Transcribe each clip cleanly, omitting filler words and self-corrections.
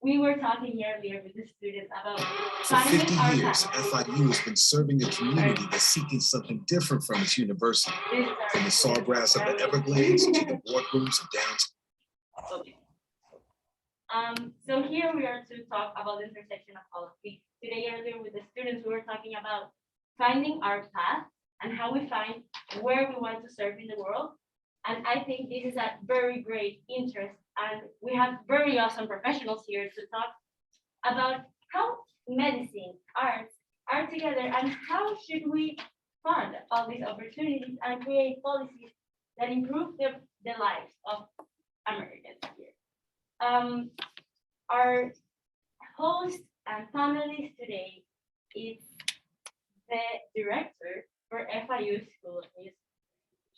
we were talking earlier with the students about For 50 finding our years, path. FIU has been serving a community that's seeking something different from its university, from the sawgrass of the Everglades to the boardrooms of downtown. Okay. So here we are to talk about the intersection of all of these. Today, earlier with the students, we were talking about finding our path and how we find where we want to serve in the world. And I think this is a very great interest, and we have very awesome professionals here to talk about how medicine, arts are together, and how should we fund all these opportunities and create policies that improve the lives of Americans here. Our host and panelist today is the director for FIU School of Music.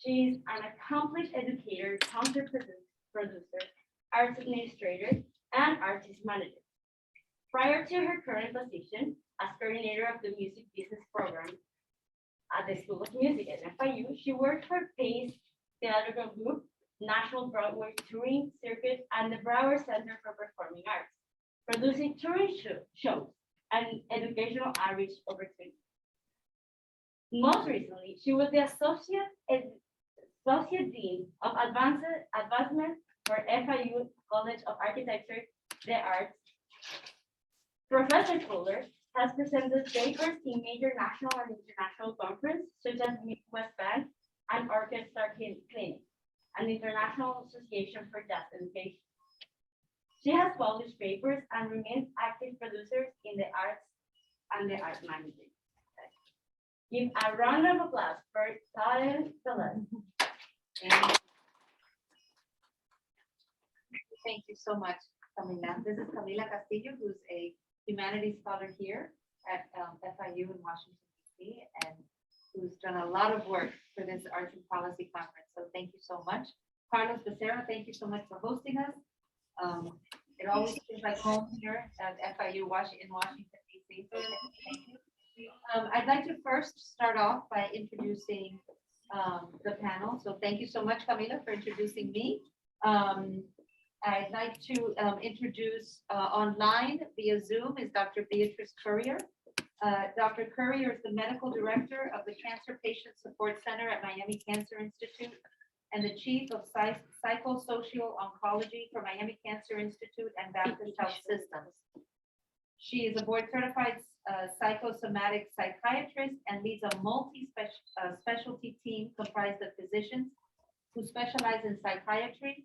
She's an accomplished educator, concert producer, arts administrator, and artist manager. Prior to her current position as coordinator of the music business program at the School of Music at FIU, she worked for Pace Theatrical Group, National Broadway Touring Circuit, and the Brower Center for Performing Arts, producing touring shows and educational outreach opportunities. Most recently, she was the Associate Dean of Advancement for FIU College of Architecture, the Arts. Professor Fuller has presented papers in major national and international conferences, such as Midwest Band and Orchestra Clinic, and International Association for Jazz Education. She has published papers and remains active producer in the arts and the art management. Give a round of applause for Karen Fuller. Thank you so much, Camila. This is Camila Castillo, who's a humanities scholar here at FIU in Washington, D.C., and who's done a lot of work for this Arts and Policy Conference. So thank you so much. Carlos Becerra, thank you so much for hosting us. It always feels like home here at FIU in Washington, D.C. So thank you. I'd like to first start off by introducing the panel. So thank you so much, Camila, for introducing me. I'd like to introduce online via Zoom is Dr. Beatrice Currier. Dr. Currier is the medical director of the Cancer Patient Support Center at Miami Cancer Institute and the chief of psychosocial oncology for Miami Cancer Institute and Baptist Health Systems. She is a board certified psychosomatic psychiatrist and leads a multi-specialty team comprised of physicians who specialize in psychiatry,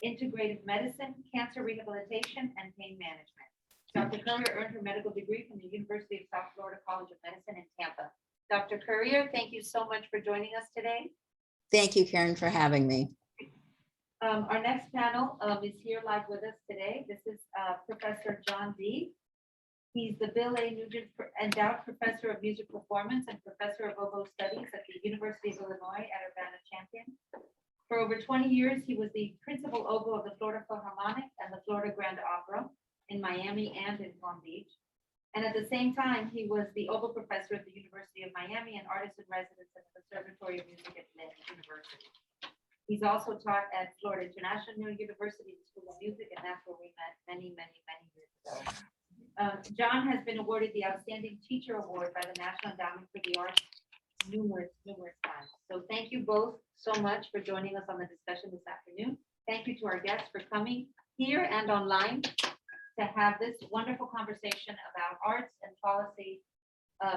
integrative medicine, cancer rehabilitation, and pain management. Dr. Currier earned her medical degree from the University of South Florida College of Medicine in Tampa. Dr. Currier, thank you so much for joining us today. Thank you, Karen, for having me. Our next panel is here live with us today. This is Professor John Dee. He's the Bill A. Nugent Endowed Professor of Music Performance and Professor of Oboe Studies at the University of Illinois at Urbana-Champaign. For over 20 years, he was the principal oboe of the Florida Philharmonic and the Florida Grand Opera in Miami and in Palm Beach. And at the same time, he was the oboe professor at the University of Miami and artist in residence at the Conservatory of Music at Lynn University. He's also taught at Florida International University School of Music, and that's where we met many, many, many years ago. John has been awarded the Outstanding Teacher Award by the National Endowment for the Arts numerous times. So thank you both so much for joining us on the discussion this afternoon. Thank you to our guests for coming here and online to have this wonderful conversation about arts and policy.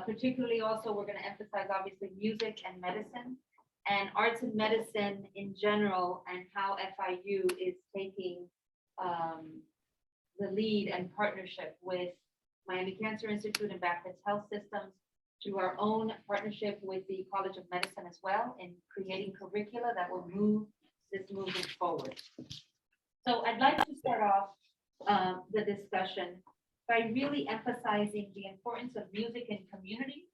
Particularly also, we're going to emphasize obviously music and medicine, and arts and medicine in general, and how FIU is taking the lead and partnership with Miami Cancer Institute and Baptist Health Systems through our own partnership with the College of Medicine as well in creating curricula that will move this movement forward. So I'd like to start off the discussion by really emphasizing the importance of music and community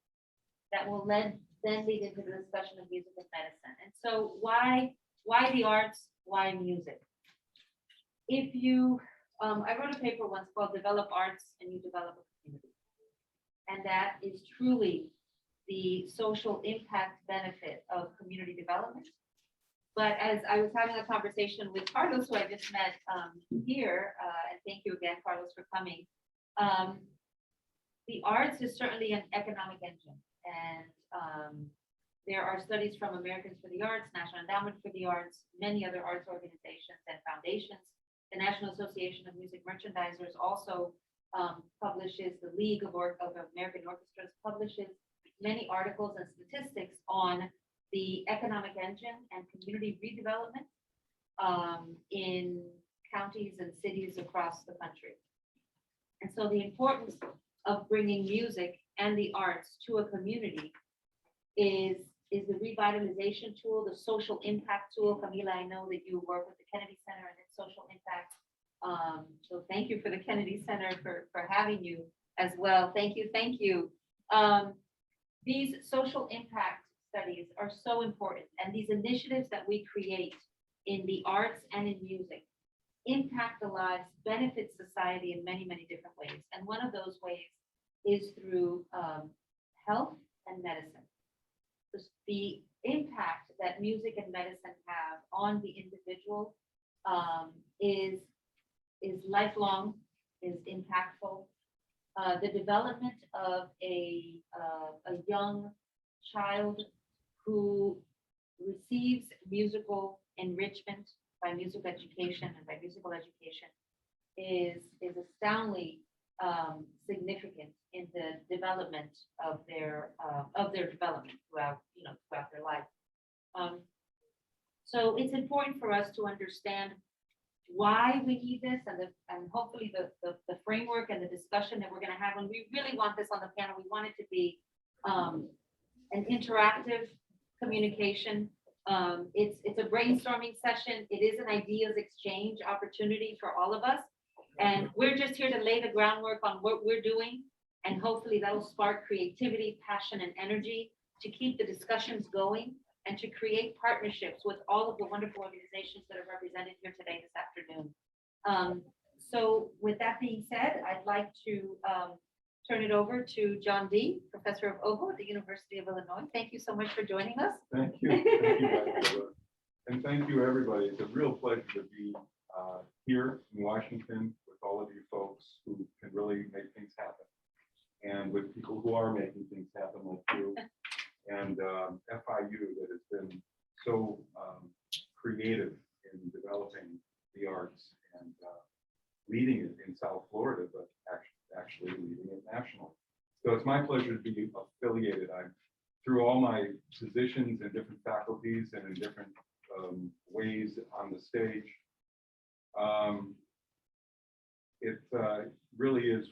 that will then lead into the discussion of music and medicine. And so why the arts, why music? If you, I wrote a paper once called Develop Arts and You Develop a Community. And that is truly the social impact benefit of community development. But as I was having a conversation with Carlos, who I just met here, and thank you again, Carlos, for coming. The arts is certainly an economic engine, and there are studies from Americans for the Arts, National Endowment for the Arts, many other arts organizations and foundations. The National Association of Music Merchandisers also publishes, the League of American Orchestras publishes many articles and statistics on the economic engine and community redevelopment in counties and cities across the country. And so the importance of bringing music and the arts to a community is the revitalization tool, the social impact tool. Camila, I know that you work with the Kennedy Center and its social impact. So thank you for the Kennedy Center for having you as well. Thank you, thank you. These social impact studies are so important, and these initiatives that we create in the arts and in music impact the lives, benefit society in many, many different ways. And one of those ways is through health and medicine. The impact that music and medicine have on the individual is lifelong, is impactful. The development of a young child who receives musical enrichment by music education and by musical education is astoundingly significant in the development of their development throughout their life. So it's important for us to understand why we need this, and hopefully the framework and the discussion that we're going to have. And we really want this on the panel. We want it to be an interactive communication. It's a brainstorming session. It is an ideas exchange opportunity for all of us. And we're just here to lay the groundwork on what we're doing. And hopefully that'll spark creativity, passion, and energy to keep the discussions going and to create partnerships with all of the wonderful organizations that are represented here today this afternoon. So with that being said, I'd like to turn it over to John Dee, Professor of Oboe at the University of Illinois. Thank you so much for joining us. Thank you. Thank you, Dr. And thank you, everybody. It's a real pleasure to be here in Washington with all of you folks who can really make things happen, and with people who are making things happen like you and FIU that has been so creative in developing the arts and leading it in South Florida, but actually leading it nationally. So it's my pleasure to be affiliated. I'm through all my positions in different faculties and in different ways on the stage. It really is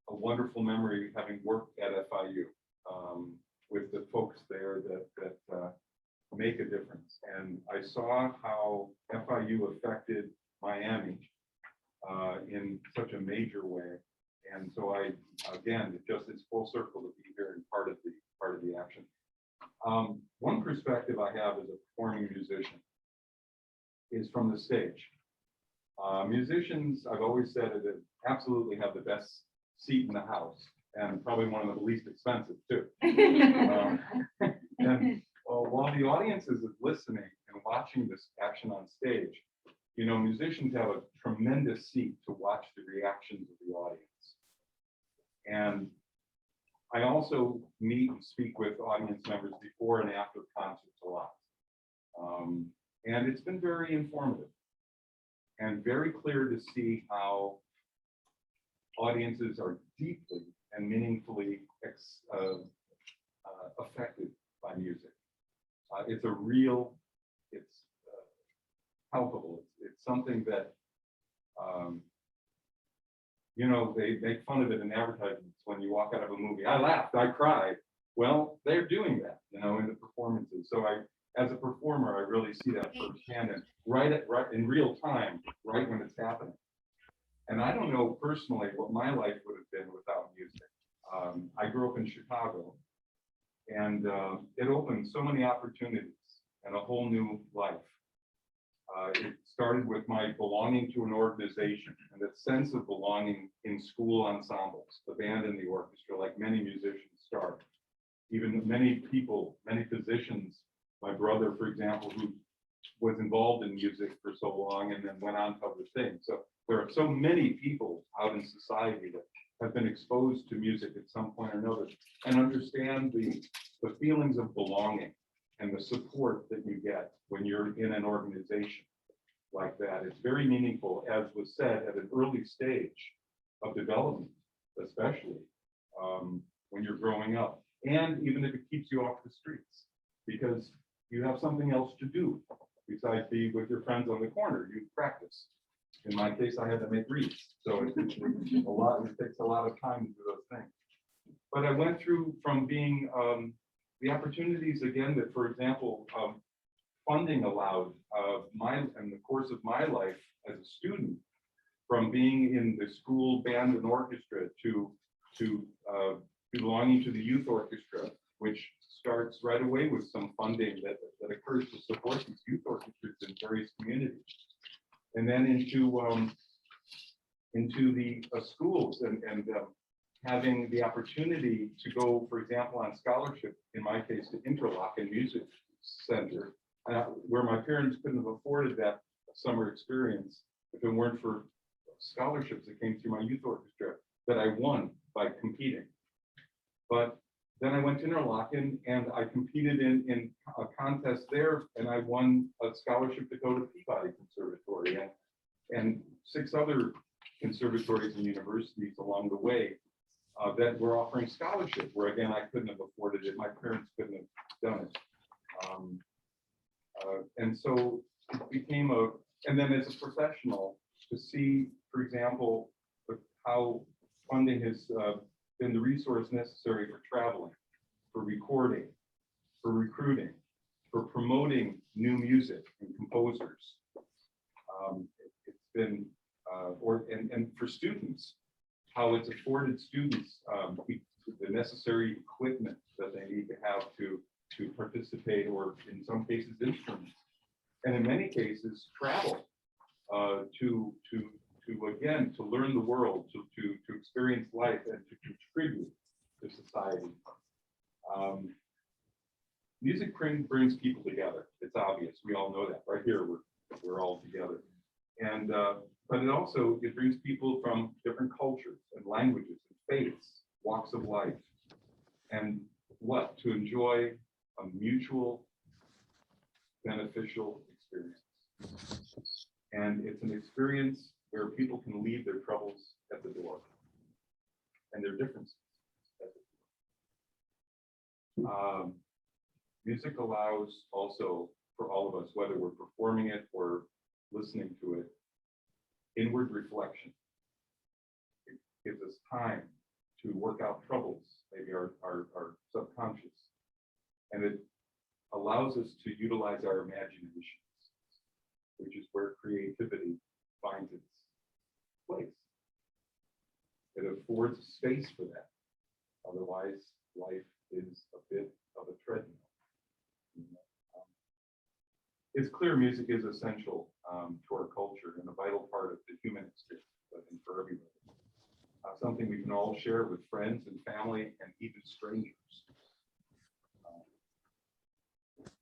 a wonderful memory having worked at FIU with the folks there that make a difference. And I saw how FIU affected Miami in such a major way. And so again, it's full circle to be here and part of the action. One perspective I have as a performing musician is from the stage. Musicians, I've always said, that absolutely have the best seat in the house, and probably one of the least expensive too. And while the audience is listening and watching this action on stage, musicians have a tremendous seat to watch the reactions of the audience. And I also meet and speak with audience members before and after concerts a lot. And it's been very informative and very clear to see how audiences are deeply and meaningfully affected by music. It's palpable. It's something that, they make fun of it in advertisements when you walk out of a movie. I laughed, I cried. Well, they're doing that, in the performances. So as a performer, I really see that firsthand and right in real time, right when it's happening. And I don't know personally what my life would have been without music. I grew up in Chicago, and it opened so many opportunities and a whole new life. It started with my belonging to an organization and that sense of belonging in school ensembles, the band and the orchestra, like many musicians start. Even many people, many physicians, my brother, for example, who was involved in music for so long and then went on to other things. So there are so many people out in society that have been exposed to music at some point or another and understand the feelings of belonging and the support that you get when you're in an organization like that. It's very meaningful, as was said, at an early stage of development, especially when you're growing up, and even if it keeps you off the streets, because you have something else to do besides be with your friends on the corner. You practice. In my case, I had to make wreaths, so it takes a lot of time to do those things. But I went through from being the opportunities again that, for example, funding allowed in the course of my life as a student, from being in the school band and orchestra to belonging to the youth orchestra, which starts right away with some funding that occurs to support these youth orchestras in various communities, and then into the schools and having the opportunity to go, for example, on scholarship, in my case, to Interlochen Music Center, where my parents couldn't have afforded that summer experience if it weren't for scholarships that came through my youth orchestra that I won by competing. But then I went to Interlochen and I competed in a contest there, and I won a scholarship to go to Peabody Conservatory and 6 other conservatories and universities along the way that were offering scholarship, where again, I couldn't have afforded it. My parents couldn't have done it. And so it became and then as a professional, to see, for example, how funding has been the resource necessary for traveling, for recording, for recruiting, for promoting new music and composers. It's been, and for students, how it's afforded students the necessary equipment that they need to have to participate, or in some cases instruments, and in many cases travel to learn the world, to experience life and to contribute to society. Music brings people together. It's obvious. We all know that. Right here, we're all together. And but it brings people from different cultures and languages and faiths, walks of life, and to enjoy a mutual beneficial experience. And it's an experience where people can leave their troubles at the door and their differences at the door. Music allows also for all of us, whether we're performing it or listening to it, inward reflection. It gives us time to work out troubles, maybe our subconscious. And it allows us to utilize our imaginations, which is where creativity finds its place. It affords space for that. Otherwise, life is a bit of a treadmill. It's clear music is essential to our culture and a vital part of the human experience, I think, for everybody. Something we can all share with friends and family and even strangers.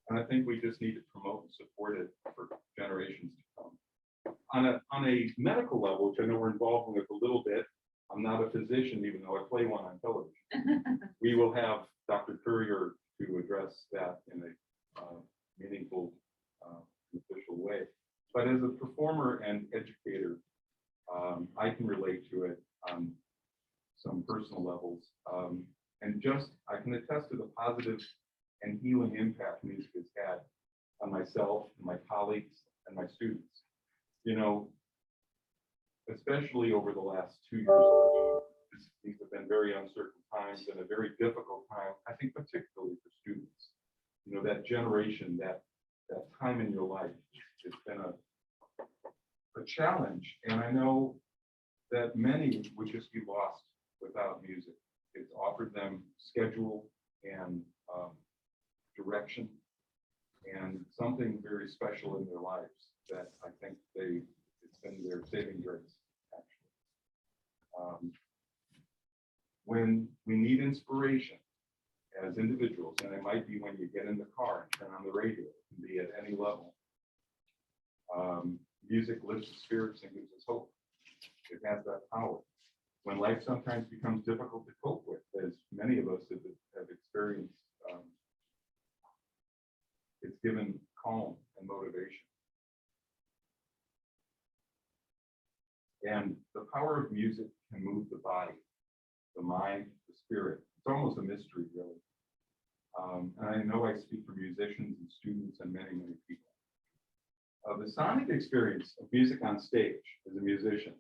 And I think we just need to promote and support it for generations to come. On a medical level, which I know we're involved with a little bit, I'm not a physician, even though I play one on television. We will have Dr. Currier to address that in a meaningful, official way. But as a performer and educator, I can relate to it on some personal levels. And I can attest to the positive and healing impact music has had on myself, and my colleagues, and my students. You know, especially over the last 2 years, these have been very uncertain times and a very difficult time, I think, particularly for students. You know, that generation, that time in your life, it's been a challenge. And I know that many would just be lost without music. It's offered them schedule and direction and something very special in their lives that I think it's been their saving grace, actually. When we need inspiration as individuals, and it might be when you get in the car and turn on the radio, it can be at any level, Music lifts the spirits and gives us hope. It has that power. When life sometimes becomes difficult to cope with, as many of us have experienced, it's given calm and motivation. And the power of music can move the body, the mind, the spirit. It's almost a mystery, really. And I know I speak for musicians and students and many, many people. The sonic experience of music on stage as a musician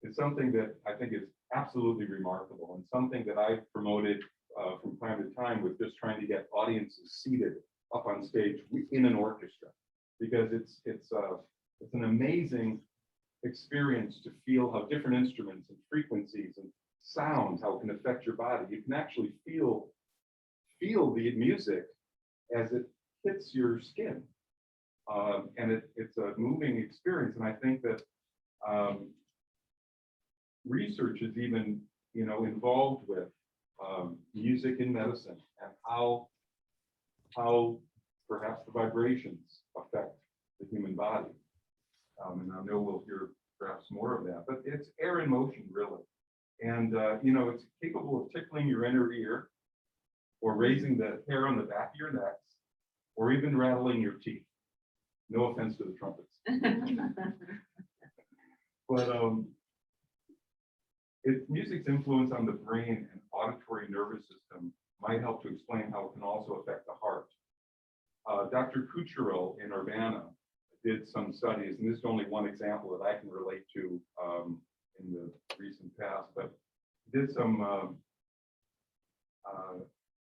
is something that I think is absolutely remarkable, and something that I've promoted from time to time with just trying to get audiences seated up on stage in an orchestra, because it's an amazing experience to feel how different instruments and frequencies and sounds, how it can affect your body. You can actually feel the music as it hits your skin. And it's a moving experience. And I think that research is even, involved with music in medicine, and how perhaps the vibrations affect the human body. And I know we'll hear perhaps more of that, but it's air in motion, really. And, it's capable of tickling your inner ear, or raising the hair on the back of your neck, or even rattling your teeth. No offense to the trumpets. But music's influence on the brain and auditory nervous system might help to explain how it can also affect the heart. Dr. Currier in Urbana did some studies, and this is only one example that I can relate to in the recent past, but did some,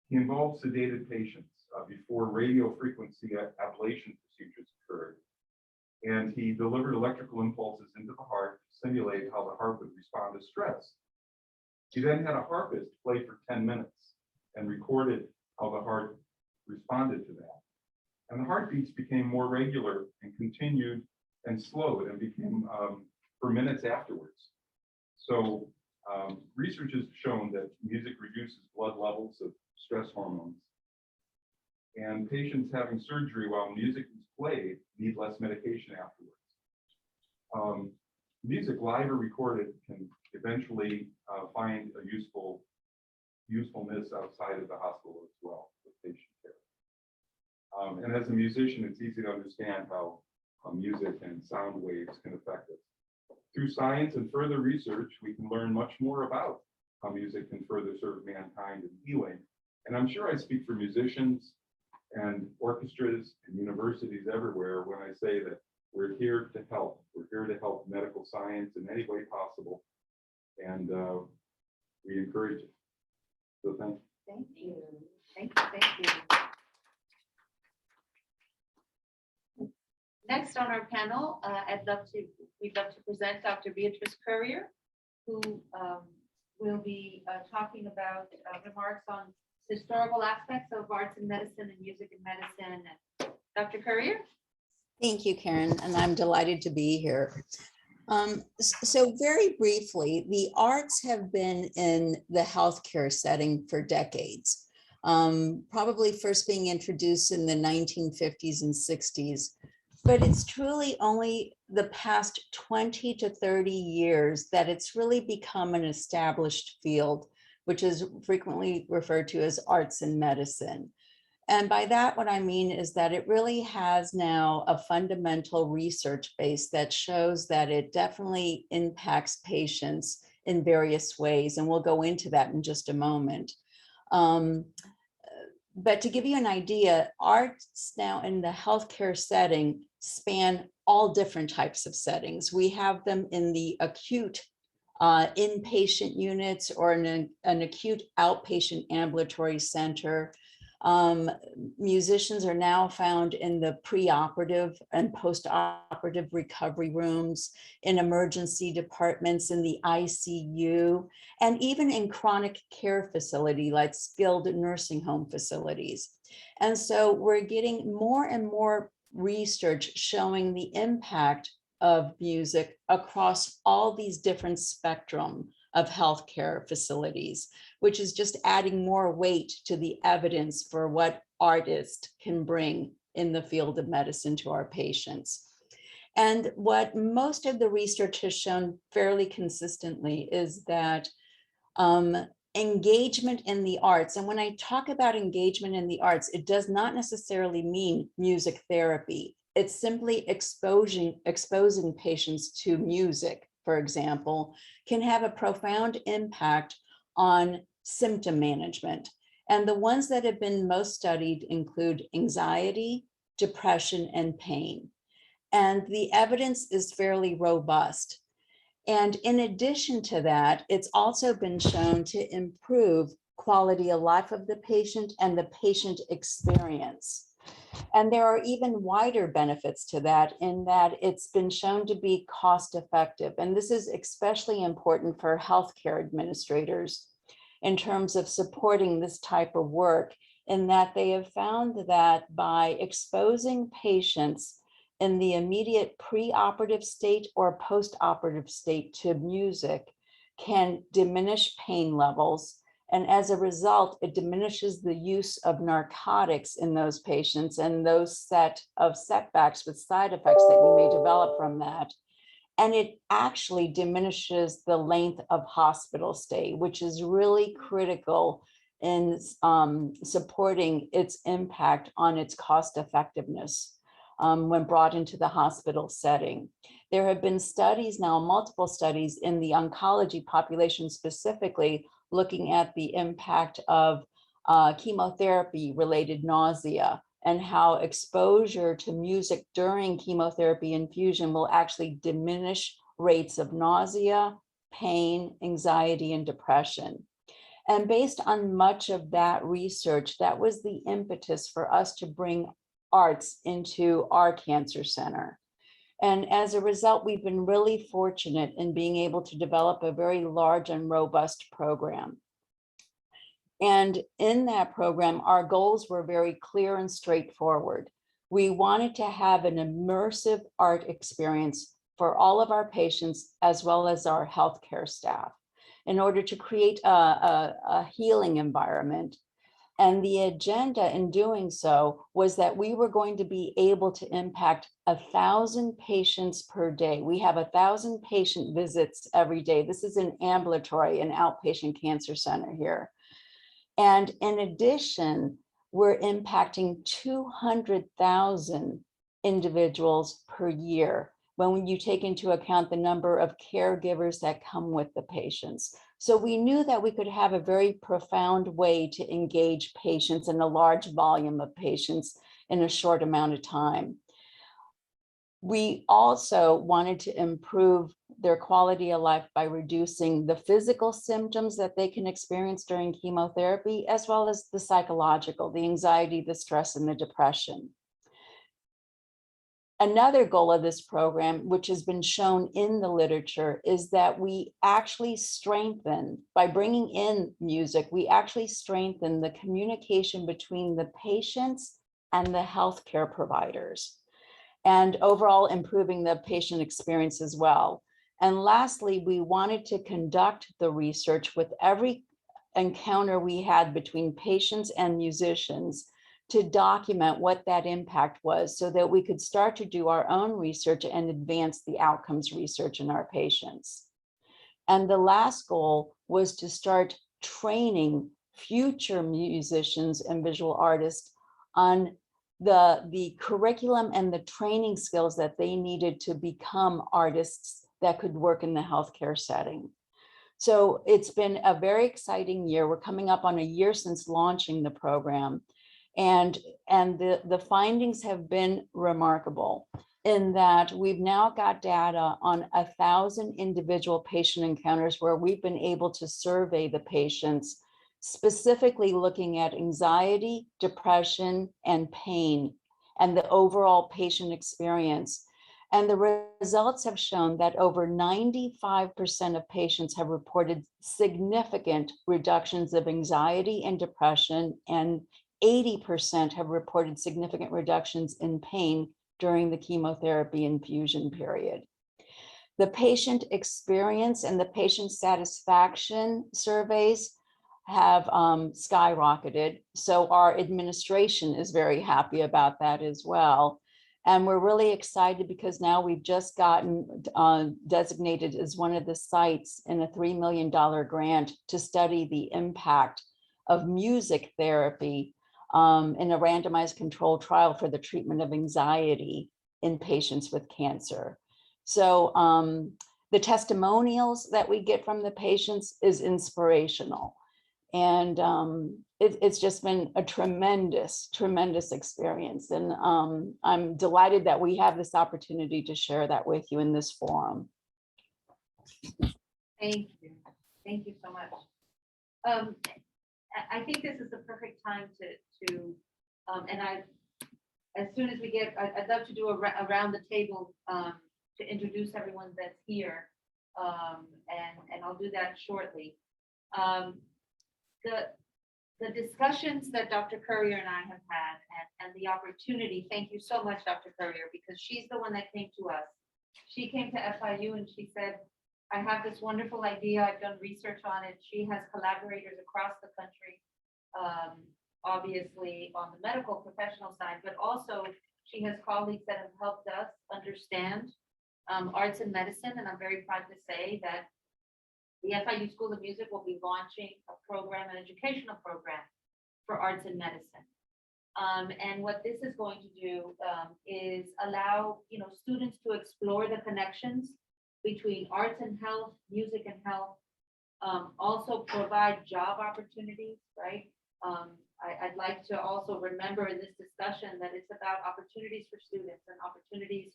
he involved sedated patients before radio frequency ablation procedures occurred. And he delivered electrical impulses into the heart to simulate how the heart would respond to stress. He then had a harpist play for 10 minutes and recorded how the heart responded to that. And the heartbeats became more regular and continued and slowed and became for minutes afterwards. So research has shown that music reduces blood levels of stress hormones. And patients having surgery while music is played need less medication afterwards. Music, live or recorded, can eventually find a usefulness outside of the hospital as well with patient care. And as a musician, it's easy to understand how music and sound waves can affect us. Through science and further research, we can learn much more about how music can further serve mankind in healing. And I'm sure I speak for musicians and orchestras and universities everywhere when I say that we're here to help. We're here to help medical science in any way possible. And we encourage it. So thank you. Thank you. Thank you. Next on our panel, we'd love to present Dr. Beatrice Currier, who will be talking about remarks on historical aspects of arts and medicine and music and medicine. Dr. Currier? Thank you, Karen, and I'm delighted to be here. So very briefly, the arts have been in the healthcare setting for decades, probably first being introduced in the 1950s and 60s. But it's truly only the past 20 to 30 years that it's really become an established field, which is frequently referred to as arts and medicine. And by that, what I mean is that it really has now a fundamental research base that shows that it definitely impacts patients in various ways. And we'll go into that in just a moment. But to give you an idea, arts now in the healthcare setting span all different types of settings. We have them in the acute inpatient units or in an acute outpatient ambulatory center. Musicians are now found in the preoperative and postoperative recovery rooms, in emergency departments, in the ICU, and even in chronic care facility like skilled nursing home facilities. And so we're getting more and more research showing the impact of music across all these different spectrum of healthcare facilities, which is just adding more weight to the evidence for what artists can bring in the field of medicine to our patients. And what most of the research has shown fairly consistently is that engagement in the arts, and when I talk about engagement in the arts, it does not necessarily mean music therapy. It's simply exposing patients to music, for example, can have a profound impact on symptom management. And the ones that have been most studied include anxiety, depression, and pain. And the evidence is fairly robust. And in addition to that, it's also been shown to improve quality of life of the patient and the patient experience. And there are even wider benefits to that in that it's been shown to be cost effective. And this is especially important for healthcare administrators in terms of supporting this type of work, in that they have found that by exposing patients in the immediate preoperative state or postoperative state to music can diminish pain levels. And as a result, it diminishes the use of narcotics in those patients and those set of setbacks with side effects that you may develop from that. And it actually diminishes the length of hospital stay, which is really critical in supporting its impact on its cost effectiveness when brought into the hospital setting. There have been studies now, multiple studies in the oncology population specifically, looking at the impact of chemotherapy-related nausea and how exposure to music during chemotherapy infusion will actually diminish rates of nausea, pain, anxiety, and depression. And based on much of that research, that was the impetus for us to bring arts into our cancer center. And as a result, we've been really fortunate in being able to develop a very large and robust program. And in that program, our goals were very clear and straightforward. We wanted to have an immersive art experience for all of our patients as well as our healthcare staff in order to create a healing environment. And the agenda in doing so was that we were going to be able to impact 1,000 patients per day. We have 1,000 patient visits every day. This is an ambulatory and outpatient cancer center here. And in addition, we're impacting 200,000 individuals per year when you take into account the number of caregivers that come with the patients. So we knew that we could have a very profound way to engage patients in a large volume of patients in a short amount of time. We also wanted to improve their quality of life by reducing the physical symptoms that they can experience during chemotherapy, as well as the psychological, the anxiety, the stress, and the depression. Another goal of this program, which has been shown in the literature, is that we actually strengthen, by bringing in music, we actually strengthen the communication between the patients and the healthcare providers, and overall improving the patient experience as well. And lastly, we wanted to conduct the research with every encounter we had between patients and musicians to document what that impact was so that we could start to do our own research and advance the outcomes research in our patients. And the last goal was to start training future musicians and visual artists on the curriculum and the training skills that they needed to become artists that could work in the healthcare setting. So it's been a very exciting year. We're coming up on a year since launching the program. And the findings have been remarkable in that we've now got data on 1,000 individual patient encounters where we've been able to survey the patients, specifically looking at anxiety, depression, and pain, and the overall patient experience. And the results have shown that over 95% of patients have reported significant reductions of anxiety and depression, and 80% have reported significant reductions in pain during the chemotherapy infusion period. The patient experience and the patient satisfaction surveys have skyrocketed. So our administration is very happy about that as well. And we're really excited because now we've just gotten designated as one of the sites in a $3 million grant to study the impact of music therapy in a randomized controlled trial for the treatment of anxiety in patients with cancer. So the testimonials that we get from the patients is inspirational. And it's just been a tremendous, tremendous experience. And I'm delighted that we have this opportunity to share that with you in this forum. Thank you. Thank you so much. I think this is the perfect time as soon as we get, I'd love to do around the table to introduce everyone that's here. And I'll do that shortly. The discussions that Dr. Currier and I have had and the opportunity, thank you so much, Dr. Currier, because she's the one that came to us. She came to FIU and she said, I have this wonderful idea. I've done research on it. She has collaborators across the country, obviously on the medical professional side, but also she has colleagues that have helped us understand arts and medicine. And I'm very proud to say that the FIU School of Music will be launching a program, an educational program for arts and medicine. And what this is going to do is allow students to explore the connections between arts and health, music and health, also provide job opportunities, right? I'd like to also remember in this discussion that it's about opportunities for students and opportunities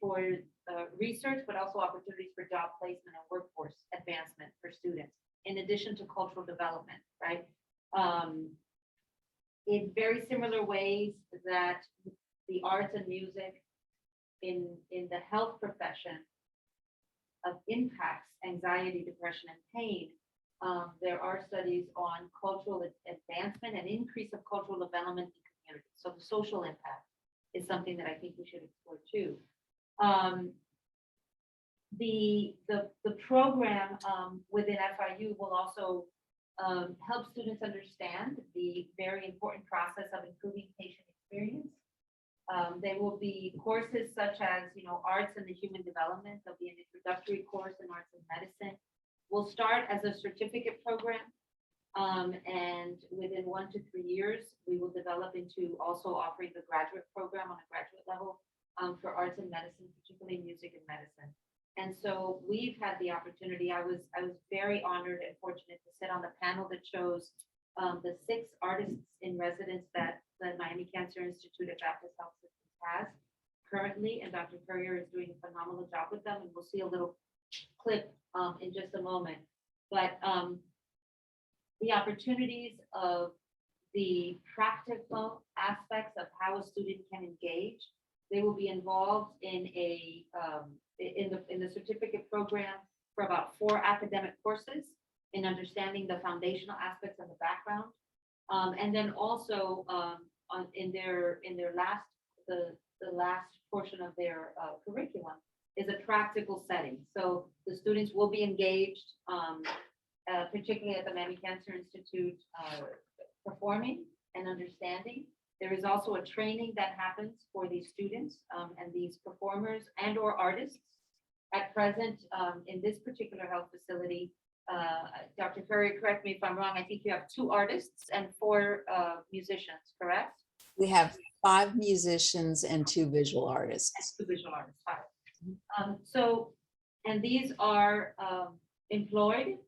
for research, but also opportunities for job placement and workforce advancement for students, in addition to cultural development, right? In very similar ways that the arts and music in the health profession impacts anxiety, depression, and pain, there are studies on cultural advancement and increase of cultural development in communities. So the social impact is something that I think we should explore too. The program within FIU will also help students understand the very important process of improving patient experience. There will be courses such as, arts and the human development. There'll be an introductory course in arts and medicine. We'll start as a certificate program. And within 1 to 3 years, we will develop into also offering the graduate program on a graduate level for arts and medicine, particularly music and medicine. And so we've had the opportunity. I was very honored and fortunate to sit on the panel that chose the 6 artists in residence that the Miami Cancer Institute at Baptist Health Systems has currently, and Dr. Currier is doing a phenomenal job with them, and we'll see a little clip in just a moment. But the opportunities of the practical aspects of how a student can engage, they will be involved in the certificate program for about 4 academic courses in understanding the foundational aspects of the background, and then also in their last the last portion of their curriculum is a practical setting. So the students will be engaged, particularly at the Miami Cancer Institute, performing and understanding. There is also a training that happens for these students and these performers and or artists. At present, in this particular health facility, Dr. Currier, correct me if I'm wrong, I think you have 2 artists and 4 musicians, correct? We have 5 musicians and 2 visual artists. 2 visual artists, 5. And these are employed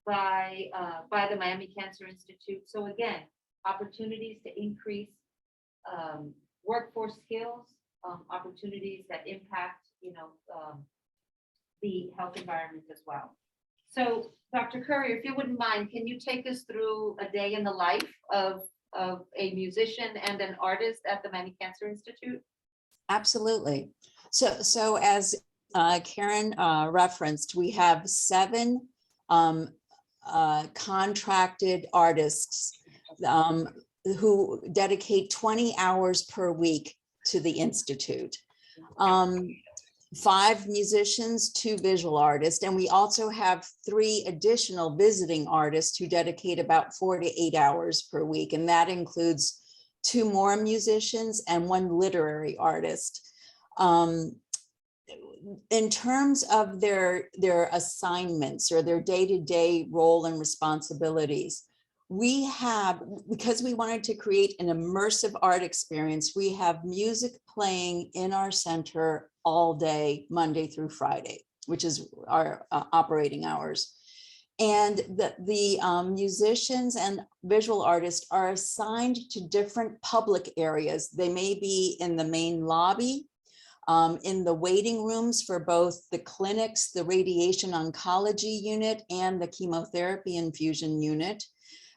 by the Miami Cancer Institute. So again, opportunities to increase workforce skills, opportunities that impact, the health environment as well. So Dr. Currier, if you wouldn't mind, can you take us through a day in the life of a musician and an artist at the Miami Cancer Institute? Absolutely. So as Karen referenced, we have 7 contracted artists who dedicate 20 hours per week to the Institute. 5 musicians, 2 visual artists, and we also have 3 additional visiting artists who dedicate about 4 to 8 hours per week, and that includes 2 more musicians, and 1 literary artist. In terms of their assignments or their day-to-day role and responsibilities, we have, because we wanted to create an immersive art experience, we have music playing in our center all day, Monday through Friday, which is our operating hours. And the musicians and visual artists are assigned to different public areas. They may be in the main lobby, in the waiting rooms for both the clinics, the radiation oncology unit, and the chemotherapy infusion unit,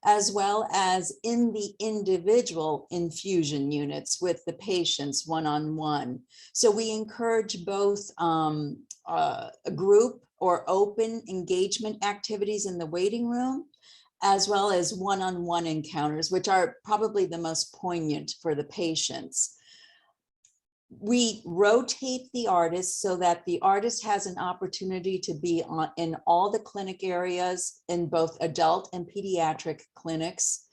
as well as in the individual infusion units with the patients one-on-one. So we encourage both a group or open engagement activities in the waiting room, as well as one-on-one encounters, which are probably the most poignant for the patients. We rotate the artist so that the artist has an opportunity to be in all the clinic areas in both adult and pediatric clinics.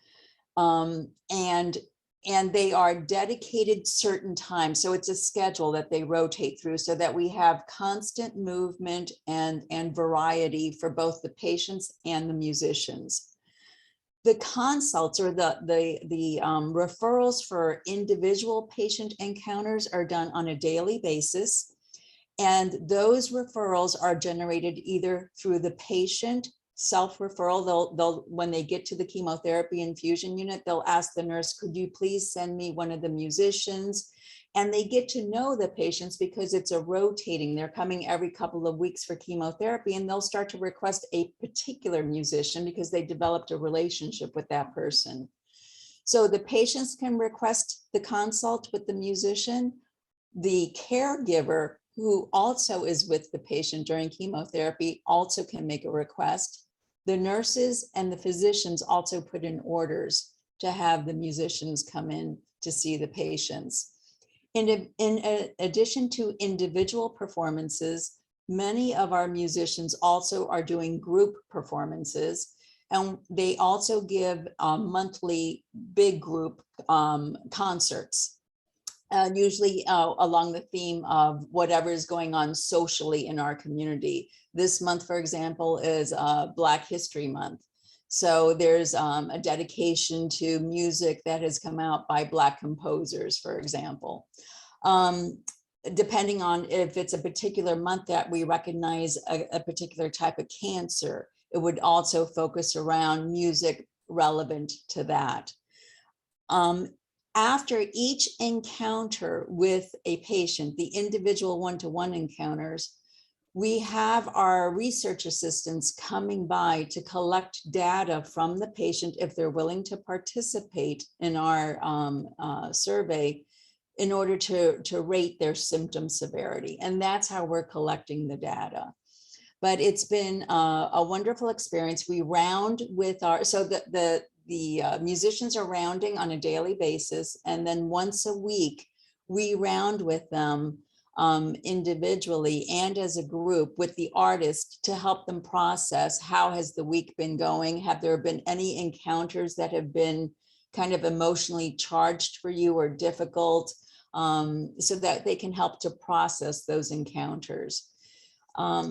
And they are dedicated certain times. So it's a schedule that they rotate through so that we have constant movement and variety for both the patients and the musicians. The consults or the referrals for individual patient encounters are done on a daily basis. And those referrals are generated either through the patient self-referral. They'll when they get to the chemotherapy infusion unit, they'll ask the nurse, could you please send me one of the musicians? And they get to know the patients because it's a rotating, they're coming every couple of weeks for chemotherapy, and they'll start to request a particular musician because they developed a relationship with that person. So the patients can request the consult with the musician. The caregiver, who also is with the patient during chemotherapy, also can make a request. The nurses and the physicians also put in orders to have the musicians come in to see the patients. In addition to individual performances, many of our musicians also are doing group performances, and they also give monthly big group concerts, usually along the theme of whatever is going on socially in our community. This month, for example, is Black History Month. So there's a dedication to music that has come out by Black composers, for example. Depending on if it's a particular month that we recognize a particular type of cancer, it would also focus around music relevant to that. After each encounter with a patient, the individual one-to-one encounters, we have our research assistants coming by to collect data from the patient if they're willing to participate in our survey in order to rate their symptom severity. And that's how we're collecting the data. But it's been a wonderful experience. We round with our, so the musicians are rounding on a daily basis. And then once a week, we round with them individually and as a group with the artist to help them process how has the week been going. Have there been any encounters that have been kind of emotionally charged for you or difficult, so that they can help to process those encounters.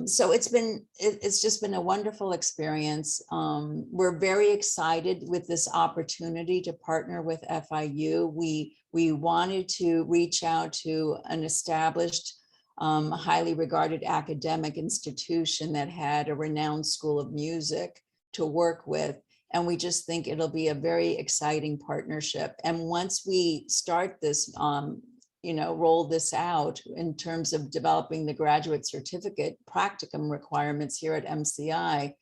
So it's just been a wonderful experience. We're very excited with this opportunity to partner with FIU. We wanted to reach out to an established, highly regarded academic institution that had a renowned school of music to work with. And we just think it'll be a very exciting partnership. And once we start this, roll this out in terms of developing the graduate certificate practicum requirements here at MCI,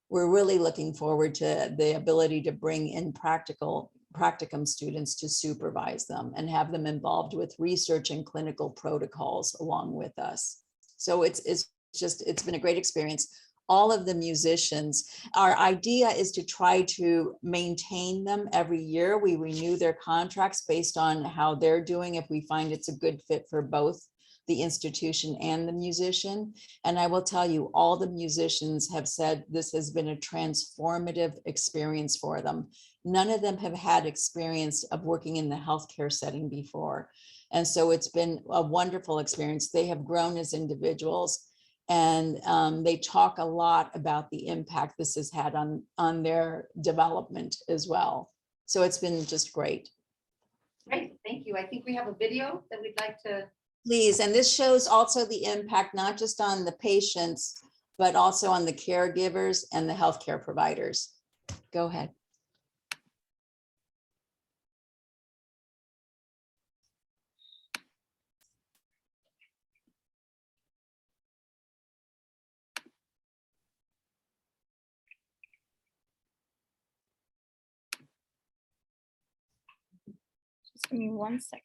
we're really looking forward to the ability to bring in practicum students to supervise them and have them involved with research and clinical protocols along with us. So it's been a great experience. All of the musicians, our idea is to try to maintain them every year. We renew their contracts based on how they're doing, if we find it's a good fit for both the institution and the musician. And I will tell you, all the musicians have said this has been a transformative experience for them. None of them have had experience of working in the healthcare setting before. And so it's been a wonderful experience. They have grown as individuals, and they talk a lot about the impact this has had on their development as well. So it's been just great. Great, thank you. I think we have a video that we'd like to. Please, and this shows also the impact, not just on the patients, but also on the caregivers and the healthcare providers. Go ahead. Just give me 1 second.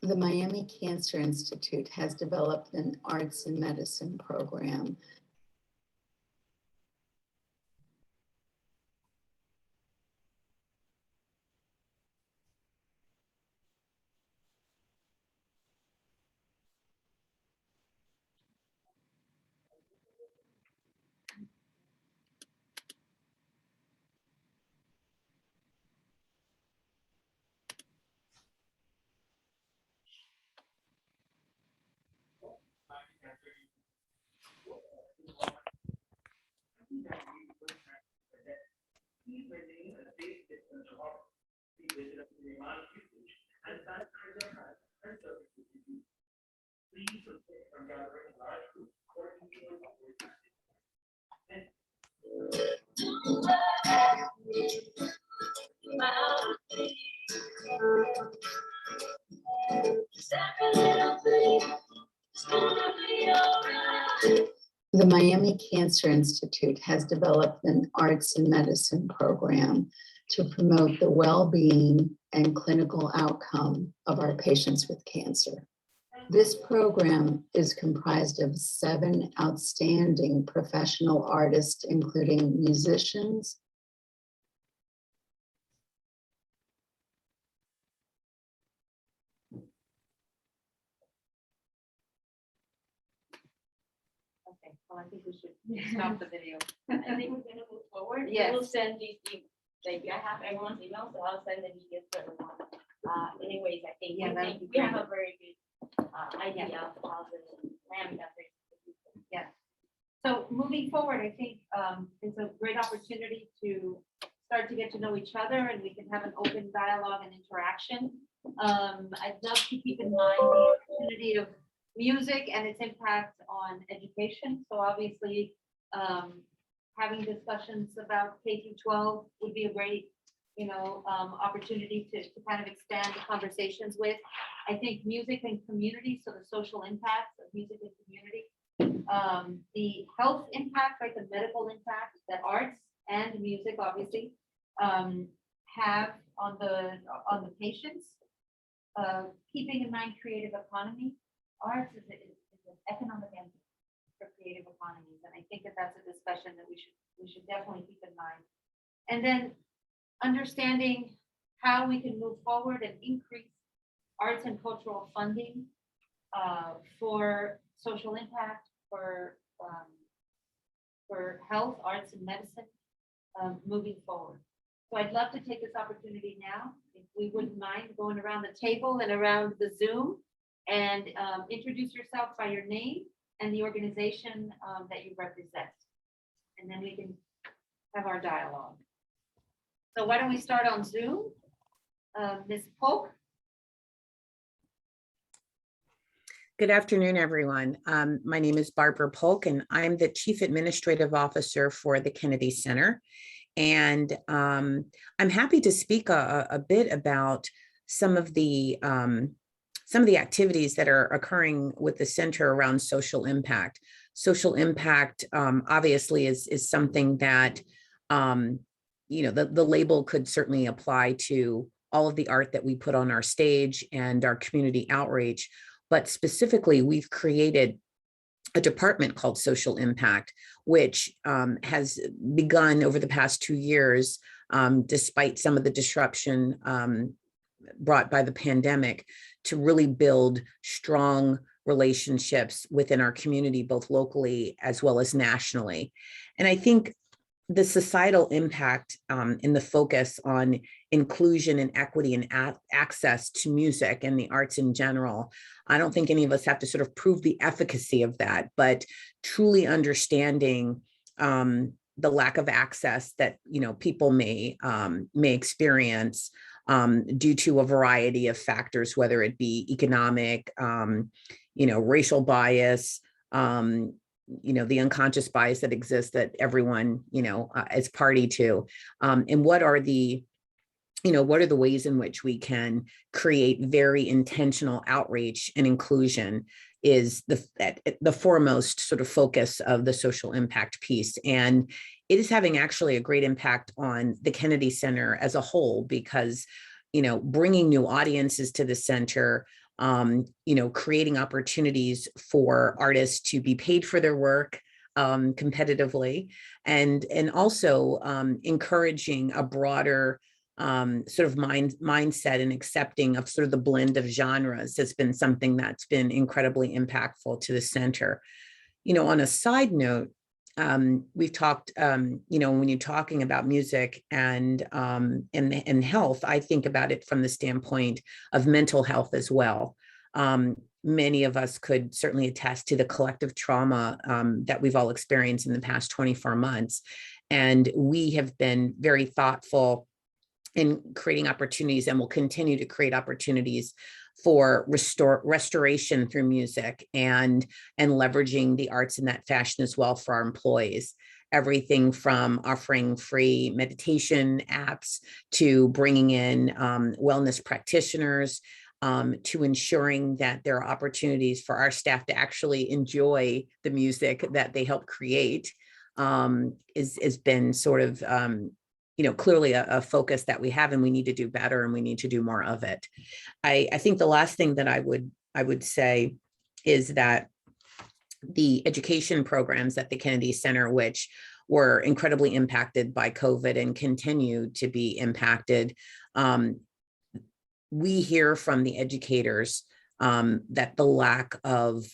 The Miami Cancer Institute has developed an arts and medicine program. The Miami Cancer Institute has developed an arts and medicine program to promote the well-being and clinical outcome of our patients with cancer. This program is comprised of 7 outstanding professional artists, including musicians, Okay, well, I think we should stop the video. I think we're gonna move forward. Yes. We'll send these, like, I have everyone's email, so I'll send the details to everyone. Anyways, I think, Yeah, that'd be we have great. a very good idea of how the Miami Cancer Institute. Yeah. So moving forward, I think it's a great opportunity to start to get to know each other, and we can have an open dialogue and interaction. I'd love to keep in mind the opportunity of music and its impact on education. So obviously, having discussions about K through 12 would be a great, opportunity to kind of expand the conversations with. I think music and community, so the social impacts of music and community, the health impact, right, the medical impact that arts and music obviously have on the patients. Keeping in mind creative economy, arts is an economic engine for creative economies, and I think that that's a discussion that we should definitely keep in mind. And then understanding how we can move forward and increase arts and cultural funding for social impact, for health, arts, and medicine moving forward. So I'd love to take this opportunity now, if we wouldn't mind going around the table and around the Zoom and introduce yourself by your name and the organization that you represent. And then we can have our dialogue. So why don't we start on Zoom? Ms. Polk? Good afternoon, everyone. My name is Barbara Polk, and I'm the Chief Administrative Officer for the Kennedy Center. And I'm happy to speak a bit about some of the activities that are occurring with the center around social impact. Social impact obviously is something that the label could certainly apply to all of the art that we put on our stage and our community outreach. But specifically, we've created a department called Social Impact, which has begun over the past 2 years, despite some of the disruption brought by the pandemic, to really build strong relationships within our community, both locally as well as nationally. And I think the societal impact and the focus on inclusion and equity and access to music and the arts in general, I don't think any of us have to sort of prove the efficacy of that, but truly understanding the lack of access that people may experience due to a variety of factors, whether it be economic, racial bias, the unconscious bias that exists that everyone, is party to, and what are the ways in which we can create very intentional outreach and inclusion is the foremost sort of focus of the social impact piece. And it is having actually a great impact on the Kennedy Center as a whole, because, bringing new audiences to the center, creating opportunities for artists to be paid for their work competitively, and also encouraging a broader sort of mindset and accepting of sort of the blend of genres has been something that's been incredibly impactful to the center. On a side note, we've talked, when you're talking about music and health, I think about it from the standpoint of mental health as well. Many of us could certainly attest to the collective trauma that we've all experienced in the past 24 months. And we have been very thoughtful in creating opportunities, and will continue to create opportunities for restoration through music and leveraging the arts in that fashion as well for our employees. Everything from offering free meditation apps to bringing in wellness practitioners, to ensuring that there are opportunities for our staff to actually enjoy the music that they help create, has been sort of clearly a focus that we have, and we need to do better, and we need to do more of it. I think the last thing that I would say is that the education programs at the Kennedy Center, which were incredibly impacted by COVID and continue to be impacted, we hear from the educators that the lack of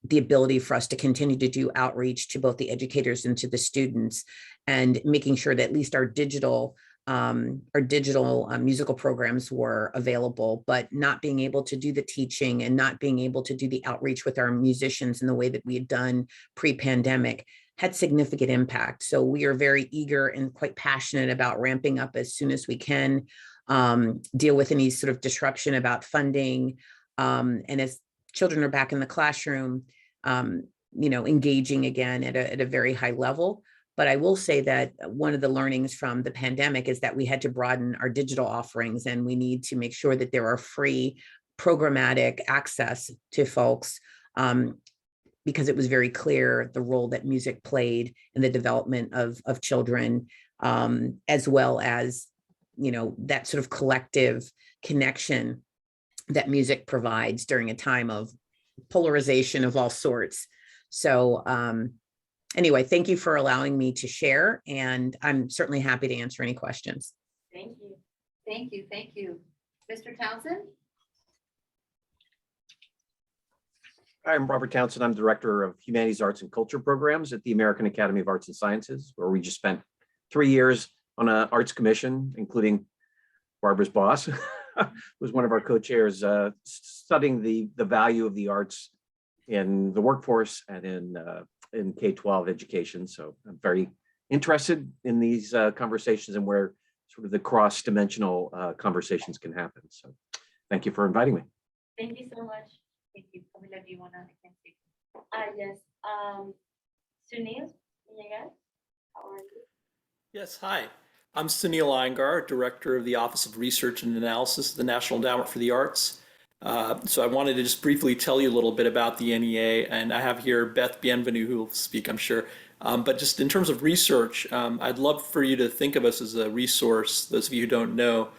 the ability for us to continue to do outreach to both the educators and to the students, and making sure that at least our digital musical programs were available, but not being able to do the teaching and not being able to do the outreach with our musicians in the way that we had done pre-pandemic had significant impact. So we are very eager and quite passionate about ramping up as soon as we can, deal with any sort of disruption about funding, and as children are back in the classroom, engaging again at a very high level. But I will say that one of the learnings from the pandemic is that we had to broaden our digital offerings, and we need to make sure that there are free programmatic access to folks, because it was very clear the role that music played in the development of children, as well as, that sort of collective connection that music provides during a time of polarization of all sorts. So anyway, thank you for allowing me to share, and I'm certainly happy to answer any questions. Thank you. Thank you, thank you. Mr. Townsend? Hi, I'm Robert Townsend. I'm Director of Humanities, Arts, and Culture Programs at the American Academy of Arts and Sciences, where we just spent 3 years on an arts commission, including Barbara's boss, was one of our co-chairs, studying the value of the arts in the workforce and in K-12 education. So I'm very interested in these conversations and where sort of the cross-dimensional conversations can happen. So thank you for inviting me. Thank you so much. Thank you. Camila, do you want to speak? Yes. Sunil, Villegas, how are you? Yes, hi. I'm Sunil Iyengar, Director of the Office of Research and Analysis of the National Endowment for the Arts. So I wanted to just briefly tell you a little bit about the NEA, and I have here Beth Bienvenu who will speak, I'm sure. But just in terms of research, I'd love for you to think of us as a resource. Those of you who don't know,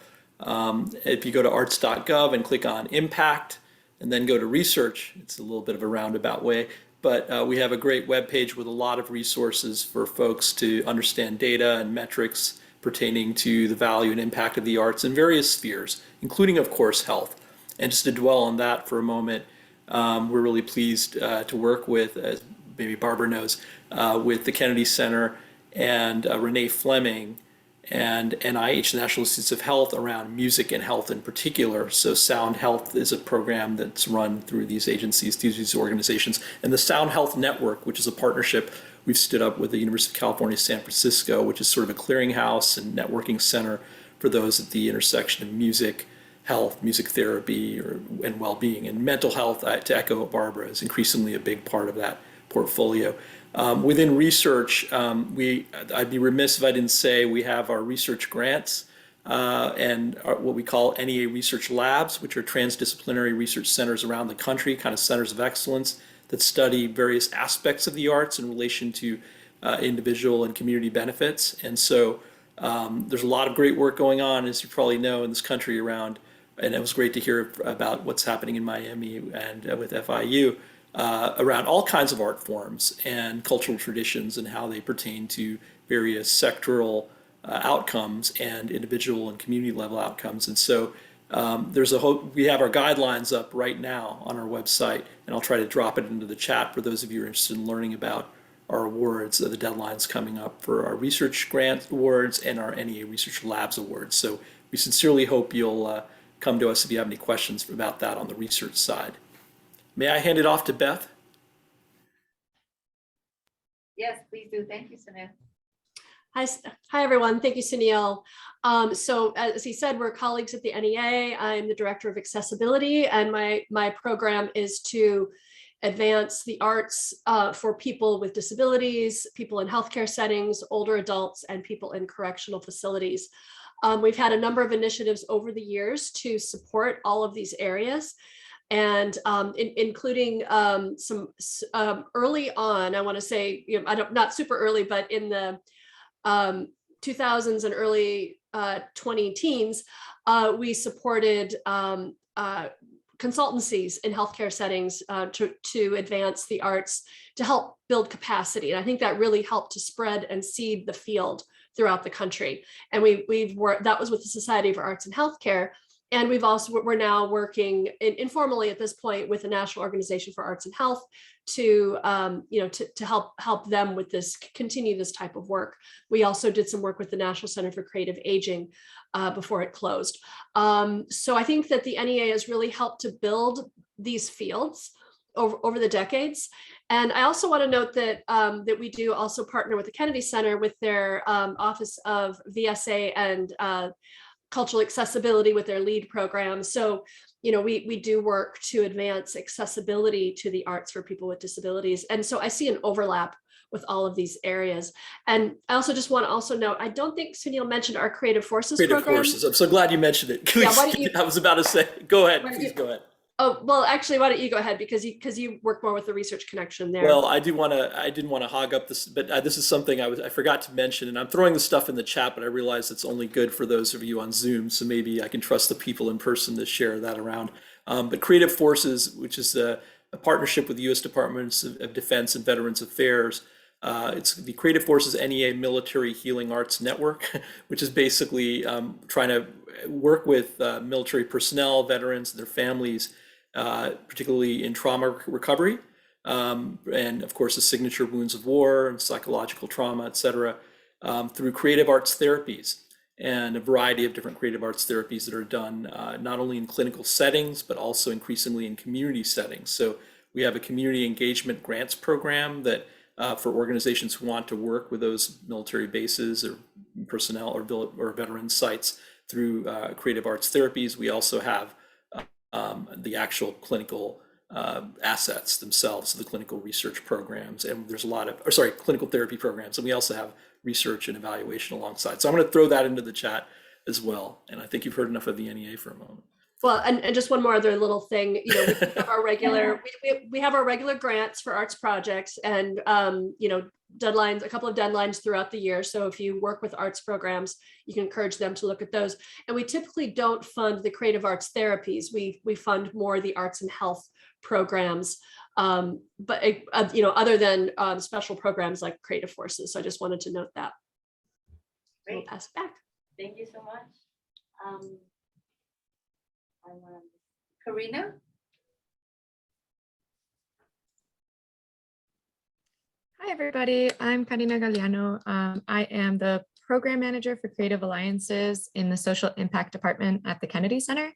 if you go to arts.gov and click on Impact, and then go to Research, it's a little bit of a roundabout way, but we have a great web page with a lot of resources for folks to understand data and metrics pertaining to the value and impact of the arts in various spheres, including, of course, health. And just to dwell on that for a moment, we're really pleased to work with, as maybe Barbara knows, with the Kennedy Center and Renee Fleming and NIH, the National Institutes of Health, around music and health in particular. So Sound Health is a program that's run through these agencies, through these organizations. And the Sound Health Network, which is a partnership we've stood up with the University of California, San Francisco, which is sort of a clearinghouse and networking center for those at the intersection of music, health, music therapy, and well-being. And mental health, to echo Barbara, is increasingly a big part of that portfolio. Within research, I'd be remiss if I didn't say we have our research grants and what we call NEA research labs, which are transdisciplinary research centers around the country, kind of centers of excellence that study various aspects of the arts in relation to individual and community benefits. And so there's a lot of great work going on, as you probably know, in this country around, and it was great to hear about what's happening in Miami and with FIU. Around all kinds of art forms and cultural traditions and how they pertain to various sectoral outcomes and individual and community level outcomes. And so there's a hope. We have our guidelines up right now on our website, and I'll try to drop it into the chat for those of you who are interested in learning about our awards. The deadline's coming up for our research grant awards and our NEA Research Labs awards. So we sincerely hope you'll come to us if you have any questions about that on the research side. May I hand it off to Beth? Yes, please do. Thank you, Sunil. Hi, everyone. Thank you, Sunil. So as he said, we're colleagues at the NEA. I'm the Director of Accessibility, and my program is to advance the arts for people with disabilities, people in healthcare settings, older adults, and people in correctional facilities. We've had a number of initiatives over the years to support all of these areas. And including some early on, I want to say, not super early, but in the 2000s and early 2010s, we supported consultancies in healthcare settings to advance the arts, to help build capacity. And I think that really helped to spread and seed the field throughout the country. And we've worked, that was with the Society for Arts and Healthcare. And we're now working informally at this point with the National Organization for Arts and Health to help them with this, continue this type of work. We also did some work with the National Center for Creative Aging before it closed. So I think that the NEA has really helped to build these fields over the decades. And I also want to note that that we do also partner with the Kennedy Center with their Office of VSA and Cultural Accessibility with their LEAD program. So, we do work to advance accessibility to the arts for people with disabilities. And so I see an overlap with all of these areas. And I also just want to also note, I don't think Sunil mentioned our Creative Forces program. Creative Forces. I'm so glad you mentioned it. Yeah, why don't you, I was about to say, go ahead, please go ahead. Oh, well, actually, why don't you go ahead, because you work more with the research connection there. Well, I didn't want to hog up this, but this is something I forgot to mention, and I'm throwing the stuff in the chat, but I realize it's only good for those of you on Zoom, so maybe I can trust the people in person to share that around. But Creative Forces, which is a partnership with the U.S. Departments of Defense and Veterans Affairs, it's the Creative Forces NEA Military Healing Arts Network, which is basically trying to work with military personnel, veterans, and their families, particularly in trauma recovery, and of course the signature wounds of war and psychological trauma, et cetera, through creative arts therapies and a variety of different creative arts therapies that are done not only in clinical settings, but also increasingly in community settings. So we have a community engagement grants program that for organizations who want to work with those military bases or personnel or veteran sites through creative arts therapies. We also have the actual clinical assets themselves, the clinical research programs, and there's a lot of, or sorry, clinical therapy programs, and we also have research and evaluation alongside. So I'm going to throw that into the chat as well. And I think you've heard enough of the NEA for a moment. Well, and just one more other little thing, you know, we have our regular, we have our regular grants for arts projects and, you know, deadlines, a couple of deadlines throughout the year. So if you work with arts programs, you can encourage them to look at those. And we typically don't fund the creative arts therapies. We fund more the arts and health programs, but you know, other than special programs like Creative Forces. So I just wanted to note that. We'll Great. pass it back. Thank you so much. Karina? Hi, everybody. I'm Karina Galliano. I am the program manager for Creative Alliances in the Social Impact Department at the Kennedy Center.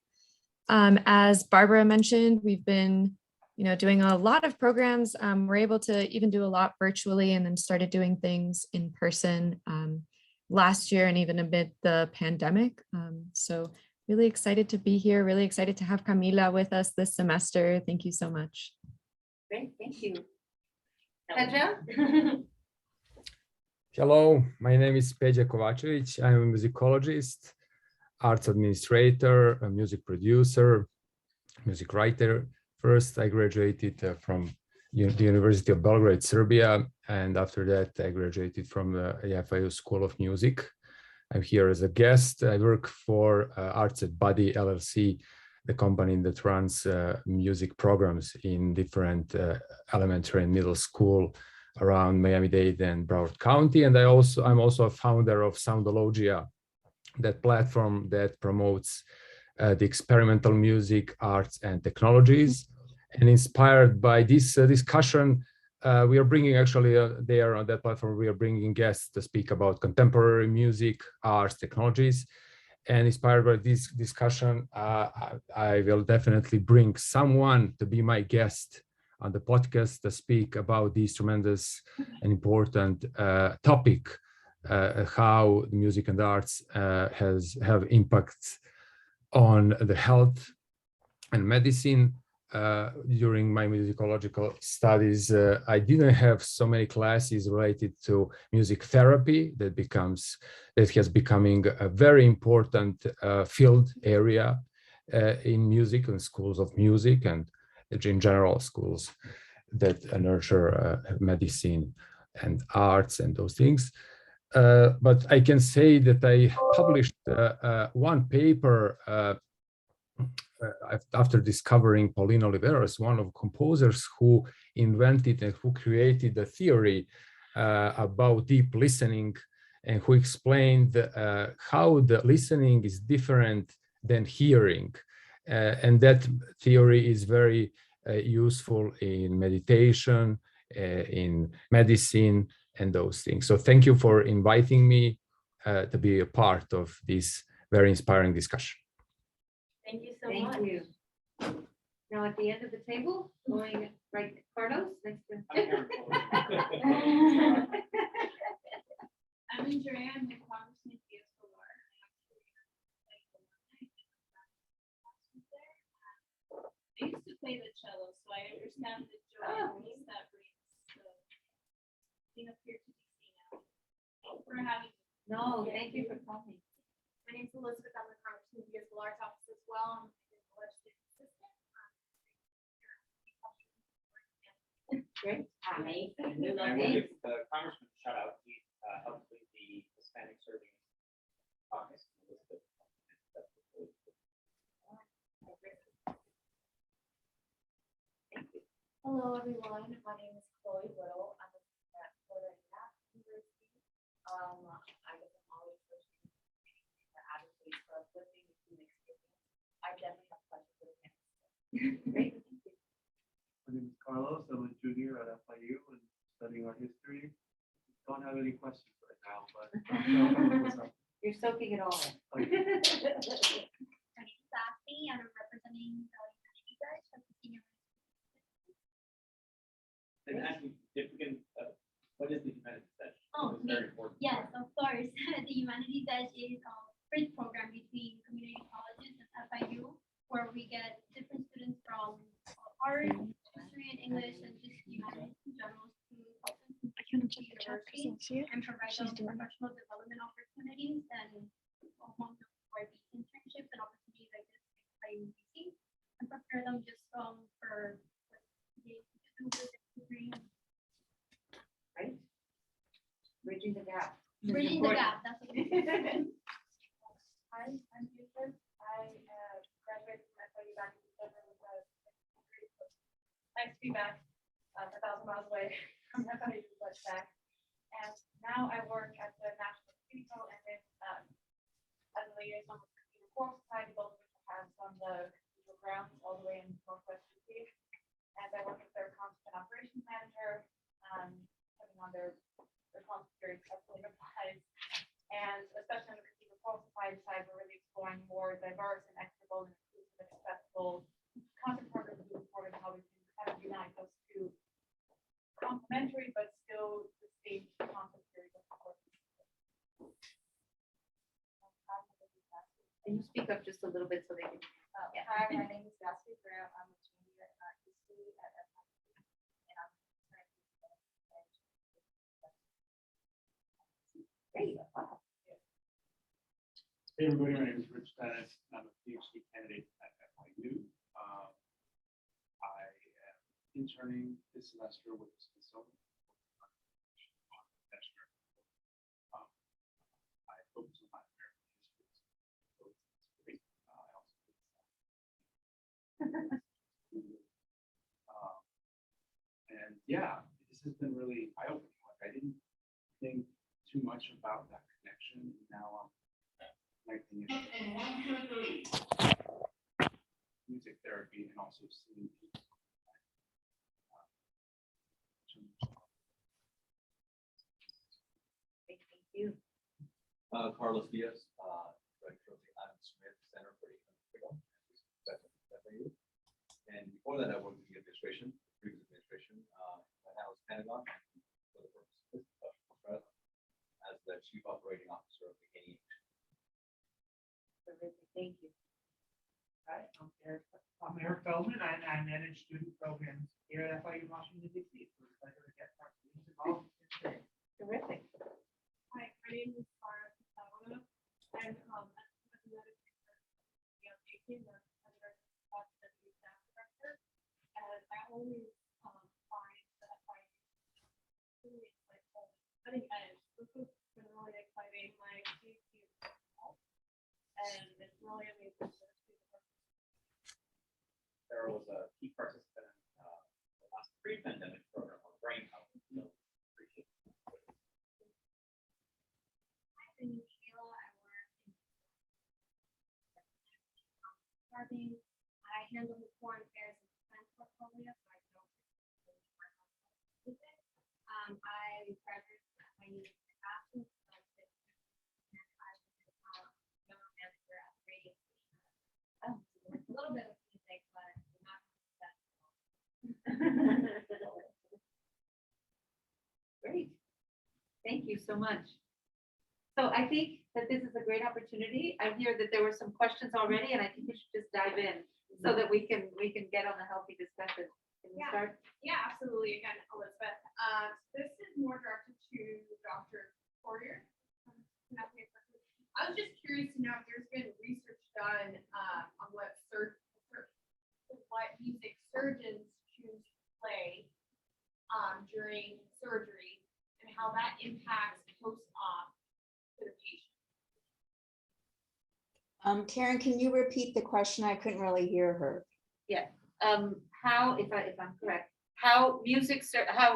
As Barbara mentioned, we've been, you know, doing a lot of programs. We're able to even do a lot virtually and then started doing things in person last year and even amid the pandemic. So really excited to be here. Really excited to have Camila with us this semester. Thank you so much. Great, thank you. Pedro? Hello, my name is Peja Kovacevic. I'm a musicologist, arts administrator, a music producer, music writer. First, I graduated from the University of Belgrade, Serbia, and after that, I graduated from the FIU School of Music. I'm here as a guest. I work for Arts at Buddy LLC, the company that runs music programs in different elementary and middle school around Miami-Dade and Broward County. And I'm also a founder of Soundologia, that platform that promotes the experimental music, arts, and technologies. And inspired by this discussion, we are bringing actually there on that platform, we are bringing guests to speak about contemporary music, arts, technologies. And inspired by this discussion, I will definitely bring someone to be my guest on the podcast to speak about this tremendous and important topic, how the music and arts have impacts on the health and medicine. During my musicological studies, I didn't have so many classes related to music therapy that has becoming a very important field area in music and schools of music and in general schools that nurture medicine and arts and those things. But I can say that I published one paper after discovering Pauline Oliveros, one of composers who invented and who created a theory about deep listening and who explained how the listening is different than hearing. And that theory is very useful in meditation, in medicine, and those things. So thank you for inviting me to be a part of this very inspiring discussion. Thank you so much. Thank you. Now at the end of the table, going right, Carlos, next to. I'm Andrea, I'm the Congressman Diaz Pilar. I used to play the cello, so I understand the joy and peace that brings. So being up here to DC now. Thanks for having me. No, thank you for coming. My name's Elizabeth. I'm the Congressman Diaz Pilar's office as well. I'm the legislative assistant. Great. Amazing. I wanted the Congressman shout out, he helped lead the Hispanic Serving Caucus. Hello, everyone. My name is Chloe Little. I'm at Florida University. I guess I'm always pushing to advocate for uplifting the human experience. I definitely have questions for the panelists. Great. My name is Carlos. I'm a junior at FIU and studying art history. Don't have any questions right now, but You're soaking it all in. My name is Sassy, and I'm representing the Humanity Guys from the senior. And actually, if we can, what is the Humanities Edge? Oh, It's very important. Yes, of course. The Humanities Edge is a bridge program between community colleges and FIU, where we get different students from art, history, and English, and just humanities in general to help them compete with university and provide them professional development opportunities and among them for the internships and opportunities like this by UBC and prepare them just for the degree. Right? Bridging the gap. Bridging the gap, that's what it is. Hi, I'm Yusuf. I graduated from FIU back in December with a degree. Nice to be back, 1,000 miles away from FIU, but back. And now I work at the National Security Co. and then as a liaison with the Computer Core Society, both of which have on the cathedral grounds all the way in Northwest DC. And I work as their content operations manager, putting on their content very successfully applies. And especially on the Cathedral Core Society side, we're really exploring more diverse and equitable and inclusive and accessible content programs moving forward, and how we can kind of unite those two complementary but still distinct content series of course. Can you speak up just a little bit so they can? Yeah. Hi, my name is Gaspi Graham. I'm a junior at history at FIU, and I'm Great. Wow. Hey, everybody, my name is Rich Dennis. I'm a PhD candidate at FIU. I am interning this semester with the Smithsonian. I focus on Latin American history. So it's great. I also and yeah, this has been really eye-opening. Like I didn't think too much about that connection. And now I'm connecting it music therapy and also seeing people. Thank you. Carlos Diaz, director of the Adam Smith Center for Economic Freedom, FIU. And before that, I worked in the administration, previous administration, White House, Pentagon, for the purpose of this professional threat, as the chief operating officer of the NEH. Thank you. Hi, I'm Eric Feldman, and I manage student programs here at FIU Washington, D.C. It's a pleasure to get involved today. Terrific. Hi, my name is Sarah Pisawana, and as a medical the deputy staff director, and I always find that really insightful. I think this has been really exciting. My PhD is and it's really amazing to see the work. Sarah was a key participant in the last pre-pandemic program on brain health. So appreciate it. My name is Sheila. I work in Starving. I handle the foreign affairs and defense portfolio, so I don't really work on with it. I graduated from FIU in Boston, so I did, and I was general manager at the radio station. It's a little bit of music, but not that. Great. Thank you so much. So I think that this is a great opportunity. I hear that there were some questions already, and I think we should just dive in so that we can get on a healthy discussion. Can we Yeah. start? Yeah, absolutely. Again, Elizabeth. This is more directed to Dr. Currier. I was just curious to know if there's been research done on what music surgeons choose to play during surgery and how that impacts post-op to the patient. Karen, can you repeat the question? I couldn't really hear her. Yeah. How, if I'm correct, how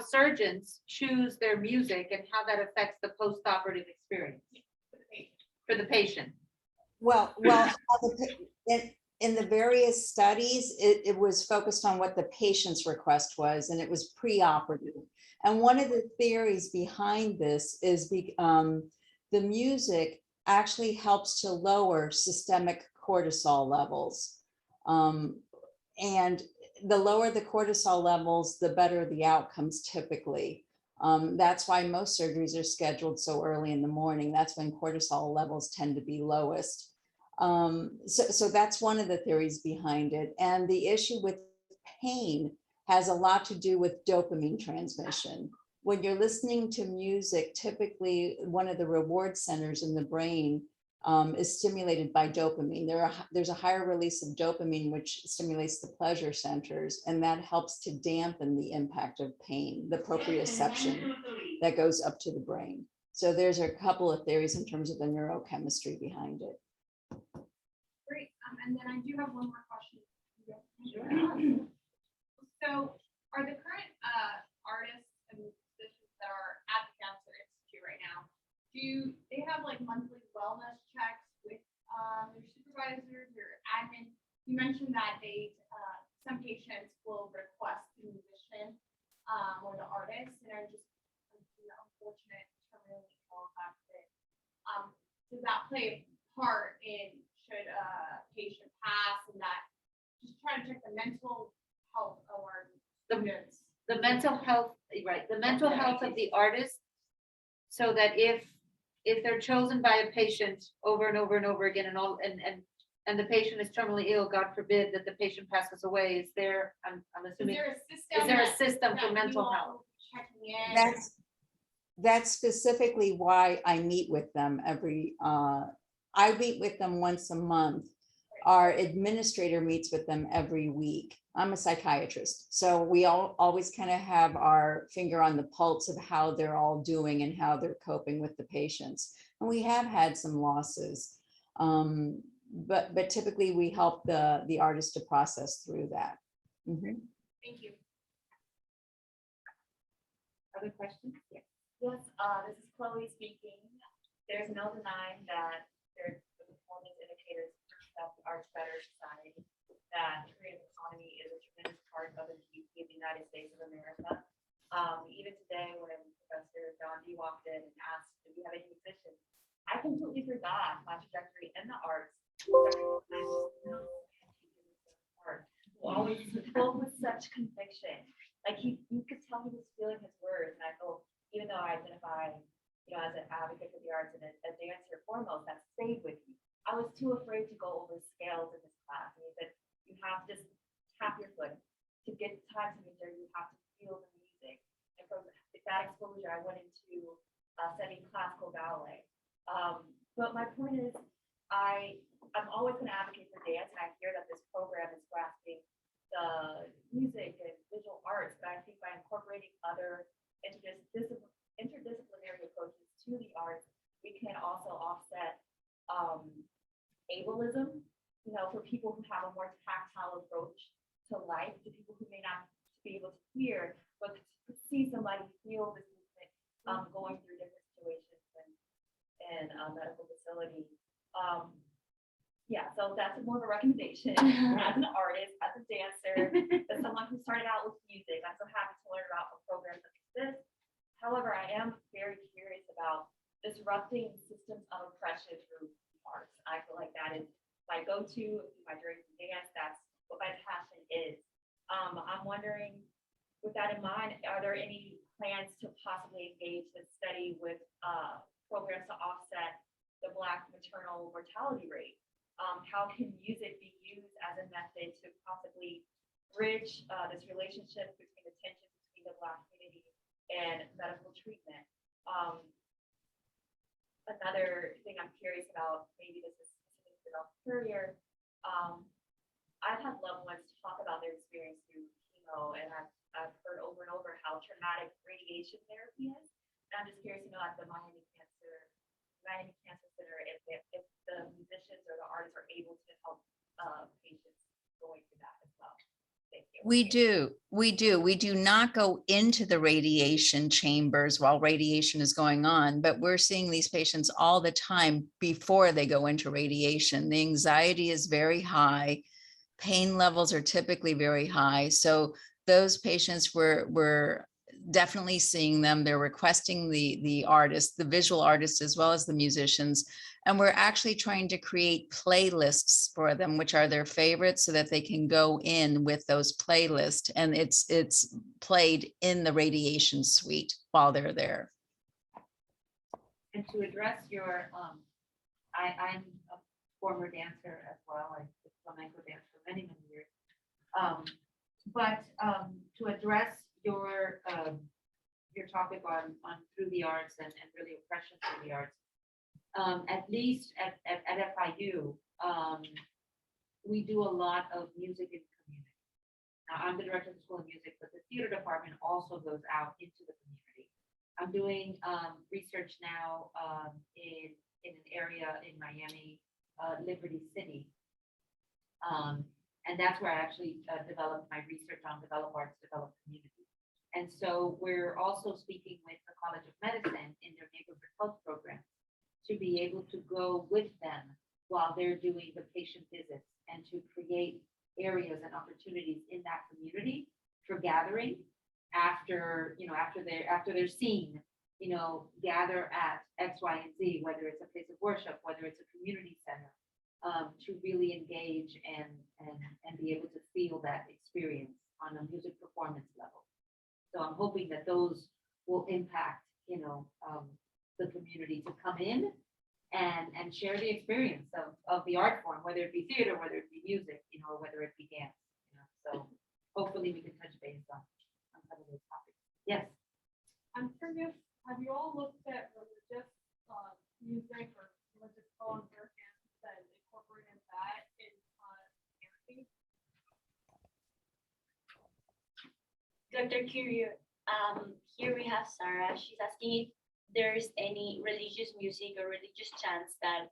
surgeons choose their music and how that affects the post-operative experience for the patient. Well, in the various studies, it was focused on what the patient's request was, and it was pre-operative. And one of the theories behind this is the music actually helps to lower systemic cortisol levels. And the lower the cortisol levels, the better the outcomes typically. That's why most surgeries are scheduled so early in the morning. That's when cortisol levels tend to be lowest. So that's one of the theories behind it. And the issue with pain has a lot to do with dopamine transmission. When you're listening to music, typically one of the reward centers in the brain is stimulated by dopamine. There's a higher release of dopamine, which stimulates the pleasure centers, and that helps to dampen the impact of pain, the proprioception that goes up to the brain. So there's a couple of theories in terms of the neurochemistry behind it. Great. And then I do have one more question. So are the current artists and musicians that are at the Cancer Institute right now, do they have like monthly wellness checks with their supervisors or admin? You mentioned that some patients will request the musician or the artist and are just unfortunate terminally ill accident. Does that play a part in should a patient pass, and that just trying to check the mental health of our students? The mental health, right, the mental health of the artist, so that if they're chosen by a patient over and over and over again and the patient is terminally ill, God forbid that the patient passes away, is there, I'm assuming, is there a system for mental health? Checking in? That's specifically why I meet with them I meet with them once a month. Our administrator meets with them every week. I'm a psychiatrist, so we always kind of have our finger on the pulse of how they're all doing and how they're coping with the patients. And we have had some losses, but typically we help the artist to process through that. Mhm. Thank you. Other questions? Yes. Yes, this is Chloe speaking. There's no denying that there's the performance indicators that the Arts Better Society, that the creative economy is a tremendous part of the GDP of the United States of America. Even today, when Professor John D. walked in and asked, do we have any musicians? I completely forgot my trajectory in the arts. Always spoke with such conviction. Like you could tell he was feeling his words, and I feel, even though I identify, as an advocate for the arts and a dancer foremost, that stayed with me. I was too afraid to go over scales in this class. And he said, you have to just tap your foot to get time to measure. You have to feel the music. And from that exposure, I went into studying classical ballet. But my point is, I'm always going to advocate for dance, and I hear that this program is grasping the music and visual arts, but I think by incorporating other interdisciplinary approaches to the arts, we can also offset ableism, for people who have a more tactile approach to life, to people who may not be able to hear, but to see somebody feel this movement going through different situations and medical facility. Yeah, so that's more of a recommendation as an artist, as a dancer, as someone who started out with music. I'm so happy to learn about a program such as this. However, I am very curious about disrupting systems of oppression through the arts. I feel like that is my go-to, my journey to dance. That's what my passion is. I'm wondering, with that in mind, are there any plans to possibly engage in study with programs to offset the Black maternal mortality rate? How can music be used as a method to possibly bridge this relationship between the tension between the Black community and medical treatment? Another thing I'm curious about, maybe this is specific to Dr. Currier, I've had loved ones talk about their experience through chemo, and I've heard over and over how traumatic radiation therapy is. And I'm just curious to know, at the Miami Cancer Center, if the musicians or the artists are able to help patients going through that as well. Thank you. We do not go into the radiation chambers while radiation is going on, but we're seeing these patients all the time before they go into radiation. The anxiety is very high. Pain levels are typically very high. So those patients were definitely seeing them. They're requesting the artists, the visual artists, as well as the musicians. And we're actually trying to create playlists for them, which are their favorites, so that they can go in with those playlists, and it's played in the radiation suite while they're there. And to address your, I'm a former dancer as well. I did flamenco dance for many, many years. But to address your topic on through the arts and really oppression through the arts, at least at FIU, we do a lot of music in community. Now, I'm the director of the School of Music, but the theater department also goes out into the community. I'm doing research now in an area in Miami, Liberty City. And that's where I actually developed my research on developed arts, developed community. And so we're also speaking with the College of Medicine in their neighborhood health program to be able to go with them while they're doing the patient visits and to create areas and opportunities in that community for gathering after, after they're seen, gather at X, Y, and Z, whether it's a place of worship, whether it's a community center, to really engage and be able to feel that experience on a music performance level. So I'm hoping that those will impact, the community to come in and share the experience of the art form, whether it be theater, whether it be music, or whether it be dance. So hopefully we can touch base on some of those topics. Yes. I'm curious, have you all looked at religious music or religious poems or hymns and incorporated that in therapy? Dr. Currier, here we have Sarah. She's asking if there's any religious music or religious chants that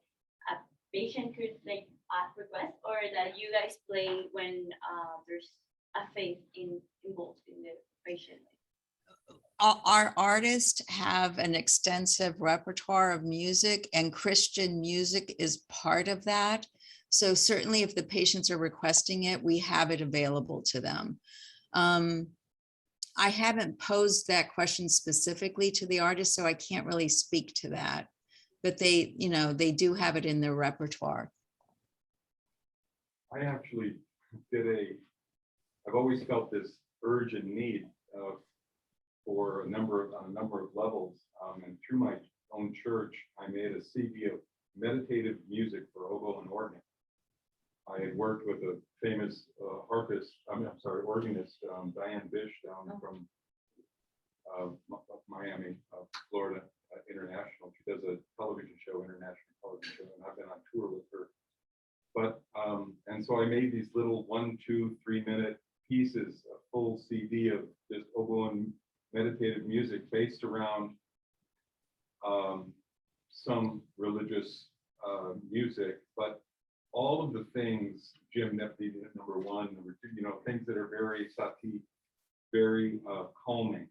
a patient could request, or that you guys play when there's a faith involved in the patient. Our artists have an extensive repertoire of music, and Christian music is part of that. So certainly if the patients are requesting it, we have it available to them. I haven't posed that question specifically to the artist, so I can't really speak to that. But they do have it in their repertoire. I actually I've always felt this urge and need on a number of levels. And through my own church, I made a CD of meditative music for oboe and organ. I had worked with a famous organist, Diane Bish, down from Miami, Florida International. She does a television show, international television show, and I've been on tour with her. But and so I made these little 1, 2, 3 minute pieces, a full CD of this oboe and meditative music based around some religious music, but all of the things, Jim Nepti, number 1, number 2, things that are very sati, very calming.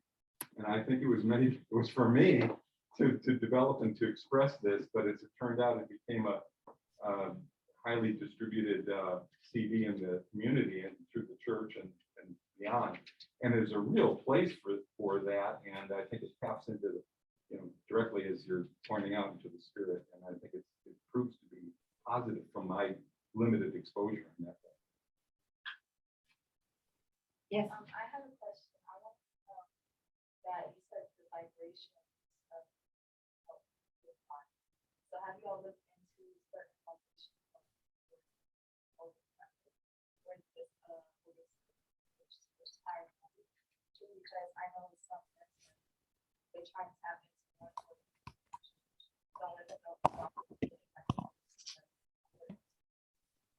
And I think it was for me to develop and to express this, but as it turned out, it became a highly distributed CD in the community and through the church and beyond. And there's a real place for that, and I think it taps into directly, as you're pointing out, into the spirit. And I think it proves to be positive from my limited exposure in that way. Yes. I have a question. I want to know that you said the vibration of your mind. So have you all looked into certain vibrations which higher because I know some they try to tap into one don't let them know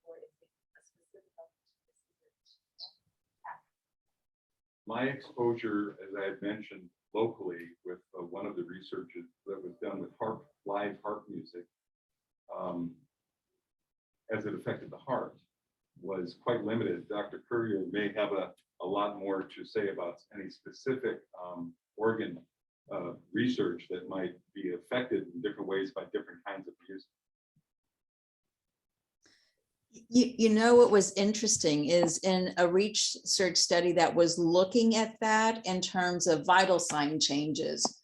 or is it a specific My exposure, as I had mentioned locally with one of the researches that was done with live harp music, as it affected the heart, was quite limited. Dr. Currier may have a lot more to say about any specific organ research that might be affected in different ways by different kinds of music. What was interesting is in a research study that was looking at that in terms of vital sign changes,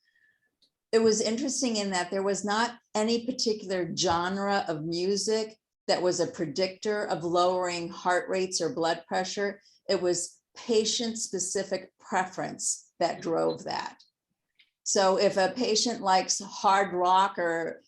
it was interesting in that there was not any particular genre of music that was a predictor of lowering heart rates or blood pressure. It was patient-specific preference that drove that. So if a patient likes hard rock or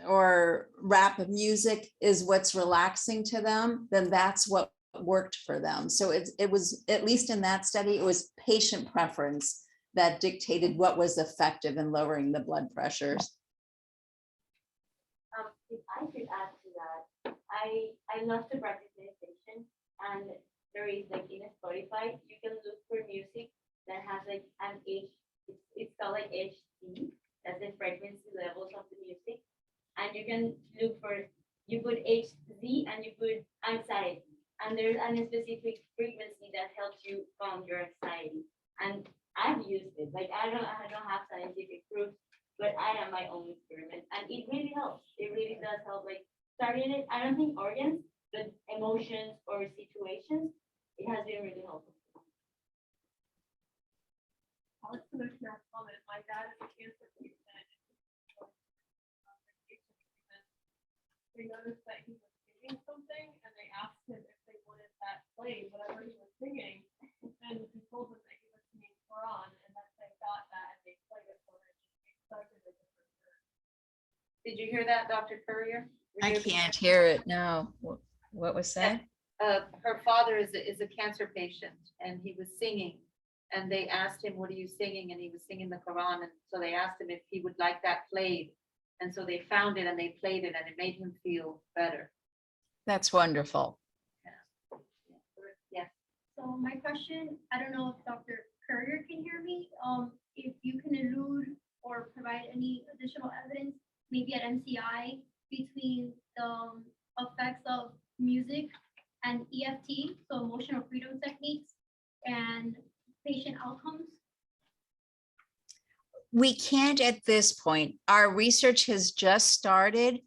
or rap music is what's relaxing to them, then that's what worked for them. So it was, at least in that study, it was patient preference that dictated what was effective in lowering the blood pressures. If I could add to that, I love to practice meditation, and there is like in Spotify, you can look for music that has like an H, it's called like HC, that's the frequency levels of the music. And you can look for, you put HZ and you put anxiety. And there's a specific frequency that helps you calm your anxiety. And I've used it. Like I don't have scientific proof, but I am my own experiment. And it really helps. It really does help. Like starting it, I don't think organs, but emotions or situations, it has been really helpful. I'll just finish that comment. My dad is a cancer patient. They noticed that he was singing something, and they asked him if they wanted that played, whatever he was singing, and he told them that he was singing Quran, and that they got that, and they played it for him. Did you hear that, Dr. Currier? I can't hear it, no. What was said? Her father is a cancer patient, and he was singing, and they asked him, what are you singing? And he was singing the Quran, and so they asked him if he would like that played. And so they found it and they played it, and it made him feel better. That's wonderful. Yeah. So my question, I don't know if Dr. Currier can hear me. If you can allude or provide any additional evidence, maybe at MCI, between the effects of music and EFT, so emotional freedom techniques, and patient outcomes. We can't at this point. Our research has just started.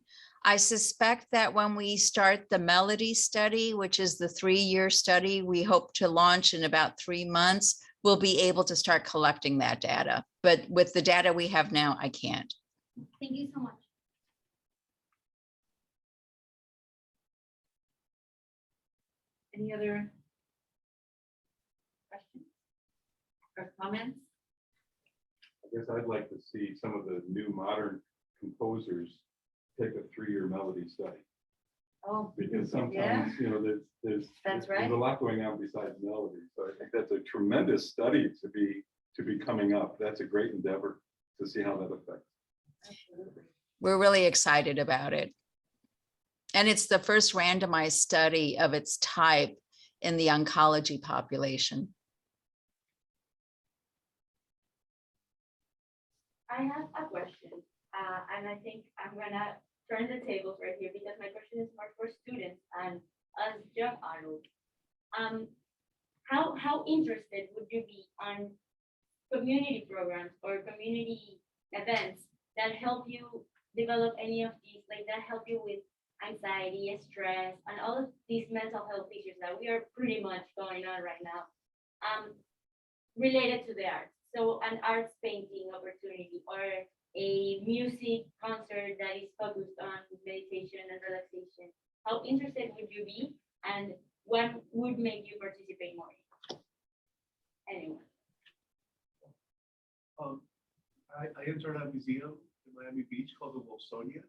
I suspect that when we start the MELODY study, which is the 3-year study we hope to launch in about 3 months, we'll be able to start collecting that data. But with the data we have now, I can't. Thank you so much. Any other questions or comments? I guess I'd like to see some of the new modern composers take a 3-year melody study. Oh, Because yeah, sometimes, you know, there's That's right. a lot going on besides melody. So I think that's a tremendous study to be coming up. That's a great endeavor to see how that affects. absolutely. We're really excited about it. And it's the first randomized study of its type in the oncology population. I have a question, and I think I'm gonna turn the tables right here because my question is more for students and us young adults. How interested would you be on community programs or community events that help you develop any of these, like that help you with anxiety, stress, and all of these mental health issues that we are pretty much going on right now, related to the arts? So an arts painting opportunity or a music concert that is focused on meditation and relaxation. How interested would you be, and what would make you participate more? Anyone? I interned at a museum in Miami Beach called the Wilsonia.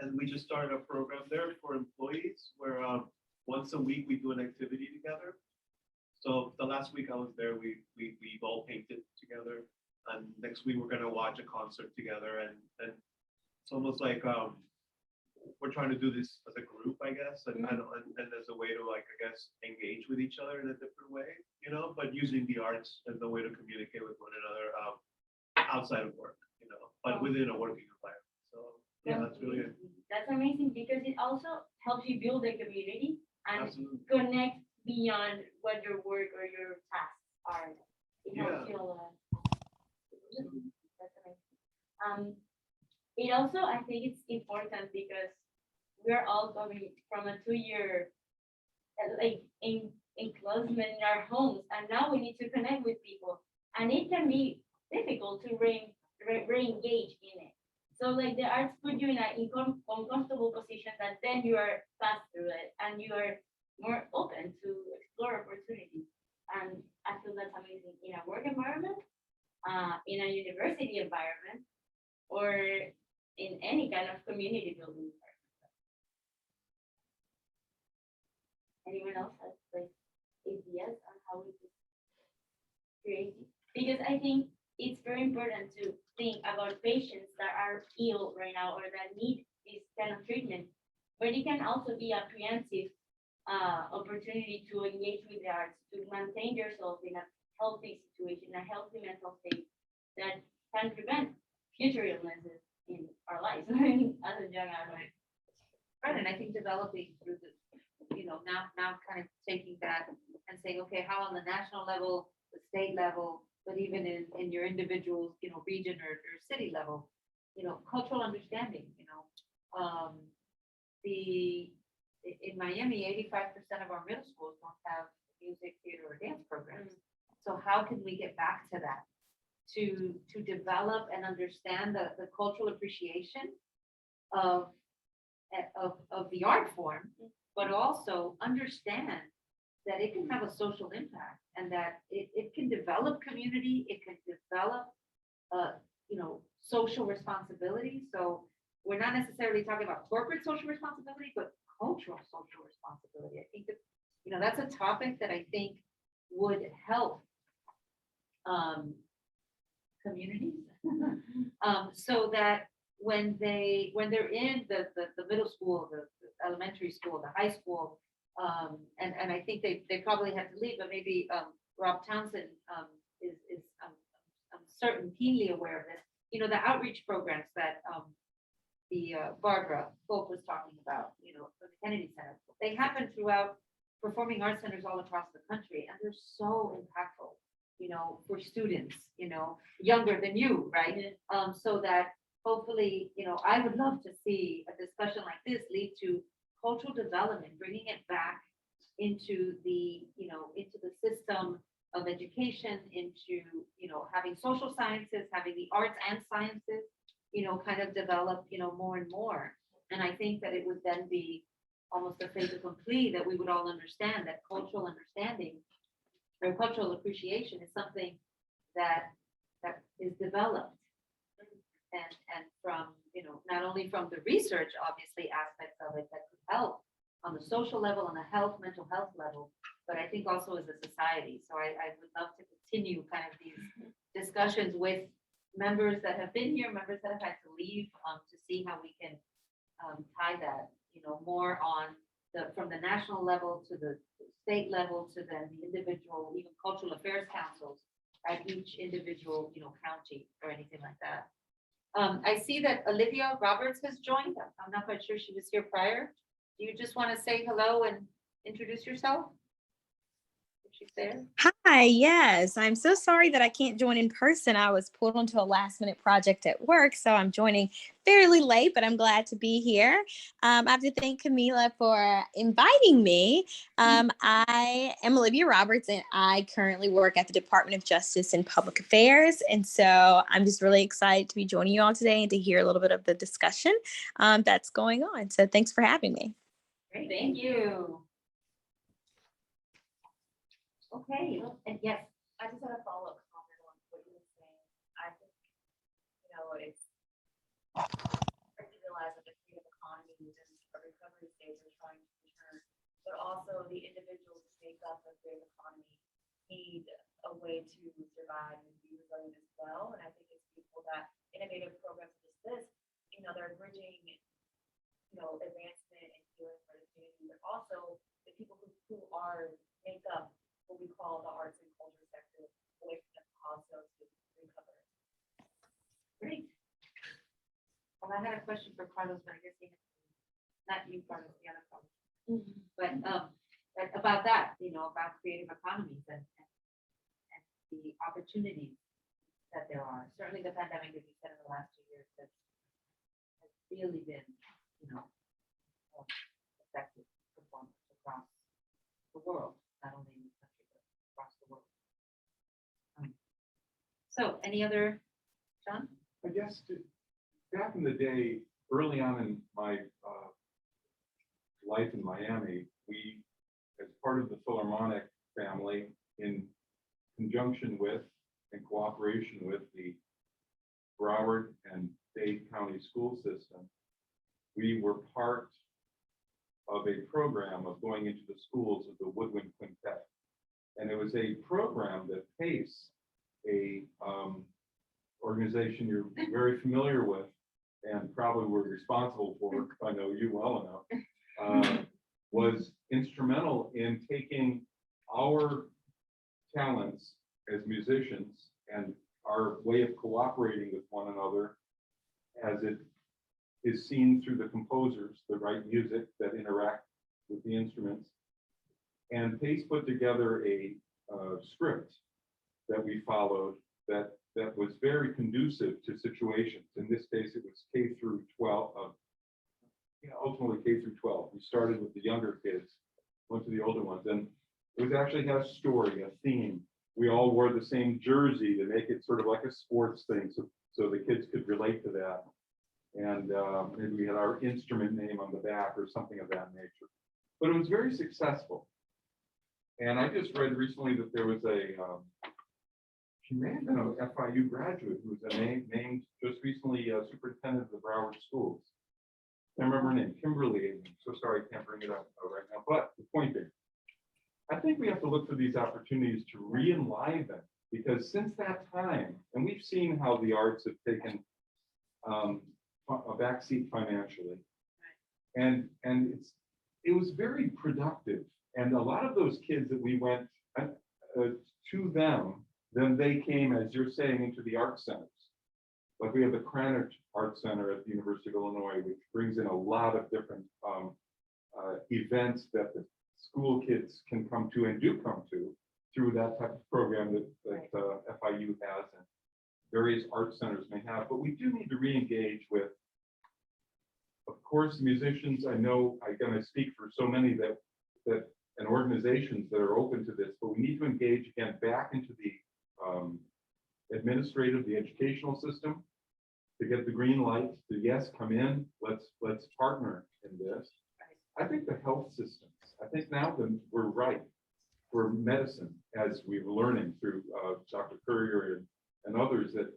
And we just started a program there for employees where once a week we do an activity together. So the last week I was there, we all painted together, and next week we're gonna watch a concert together, and it's almost like we're trying to do this as a group, I guess, and as a way to, like, I guess, engage with each other in a different way, you know, but using the arts as a way to communicate with one another outside of work, you know, but within a working environment. So yeah, that's really good. That's amazing because it also helps you build a community and Absolutely. connect beyond what your work or your tasks are. It helps you a lot. That's amazing. It also, I think it's important because we're all coming from a 2-year like enclosement in our homes, and now we need to connect with people, and it can be difficult to re-engage in it. So like the arts put you in an uncomfortable position that then you are passed through it and you are more open to explore opportunities. And I feel that's amazing in a work environment, in a university environment, or in any kind of community building environment. anyone else has like ideas on how we could create it? Because I think it's very important to think about patients that are ill right now or that need this kind of treatment, but it can also be a preemptive opportunity to engage with the arts, to maintain yourself in a healthy situation, a healthy mental state that can prevent future illnesses in our lives as a young adult. Right, and I think developing through the, now kind of taking that and saying, okay, how on the national level, the state level, but even in your individual, region or city level, cultural understanding, in Miami, 85% of our middle schools don't have music, theater, or dance programs. So how can we get back to that? To develop and understand the cultural appreciation of the art form, but also understand that it can have a social impact and that it can develop community, it can develop, social responsibility. So we're not necessarily talking about corporate social responsibility, but cultural social responsibility. I think that, that's a topic that I think would help communities so that when they're in the middle school, the elementary school, the high school, and I think they probably have to leave, but maybe Rob Townsend is I'm certain keenly aware of this. The outreach programs that the Barbara Folk was talking about, for the Kennedy Center, they happen throughout performing arts centers all across the country, and they're so impactful, for students, younger than you, right? So that hopefully, I would love to see a discussion like this lead to cultural development, bringing it back into the, into the system of education, into, having social sciences, having the arts and sciences, kind of develop, more and more. And I think that it would then be almost a fait accompli that we would all understand that cultural understanding or cultural appreciation is something that is developed and from, not only from the research, obviously, aspects of it that could help on the social level, on the mental health level, but I think also as a society. So I would love to continue kind of these discussions with members that have been here, members that have had to leave, to see how we can tie that, more on from the national level to the state level to then the individual, even cultural affairs councils at each individual, county or anything like that. I see that Olivia Roberts has joined. I'm not quite sure she was here prior. Do you just want to say hello and introduce yourself? If she's there. Hi, yes. I'm so sorry that I can't join in person. I was pulled onto a last minute project at work, so I'm joining fairly late, but I'm glad to be here. I have to thank Camila for inviting me. I am Olivia Roberts, and I currently work at the Department of Justice and Public Affairs. And so I'm just really excited to be joining you all today and to hear a little bit of the discussion that's going on. So thanks for having me. Great, thank you. Okay, and yes. I just had a follow-up comment on what you were saying. I think, it's hard to realize that the creative economy is in a recovery stage of trying to return, but also the individuals who make up the creative economy need a way to survive and be resilient as well. And I think it's people that innovative programs such as this, they're bridging, advancement and healing for the community, but also the people who make up what we call the arts and culture sector, away from them also to recover. Great. Well, I had a question for Carlos, but I guess not you, Carlos, the other Carlos. But about that, about creative economies and the opportunities that there are. Certainly the pandemic, as you said, in the last 2 years has really been, effective performance across the world, not only in this country, but across the world. So any other, John? I guess back in the day, early on in my life in Miami, we, as part of the Philharmonic family, in conjunction with and cooperation with the Broward and Dade County school system, we were part of a program of going into the schools of the Woodwind Quintet. And it was a program that PACE, a organization you're very familiar with and probably were responsible for, if I know you well enough, was instrumental in taking our talents as musicians and our way of cooperating with one another as it is seen through the composers that write music that interact with the instruments. And Pace put together a script that we followed that was very conducive to situations. In this case, it was K through 12, ultimately K through 12. We started with the younger kids, went to the older ones, and it was actually had a story, a theme. We all wore the same jersey to make it sort of like a sports thing, so the kids could relate to that. And maybe we had our instrument name on the back or something of that nature. But it was very successful. And I just read recently that there was she may have been an FIU graduate who was named just recently superintendent of the Broward schools. I can't remember her name, Kimberly. I'm so sorry I can't bring it up right now. But the point being, I think we have to look for these opportunities to re-enliven, because since that time, and we've seen how the arts have taken a backseat financially, and it was very productive. And a lot of those kids that we went to them, then they came, as you're saying, into the art centers. Like we have the Cranach Art Center at the University of Illinois, which brings in a lot of different events that the school kids can come to and do come to through that type of program that FIU has and various art centers may have. But we do need to re-engage with, of course, musicians. I know I'm going to speak for so many that and organizations that are open to this, but we need to engage again back into the administrative, the educational system to get the green light to, yes, come in, let's partner in this. I think the health systems, I think now that we're right for medicine, as we're learning through Dr. Currier and others, that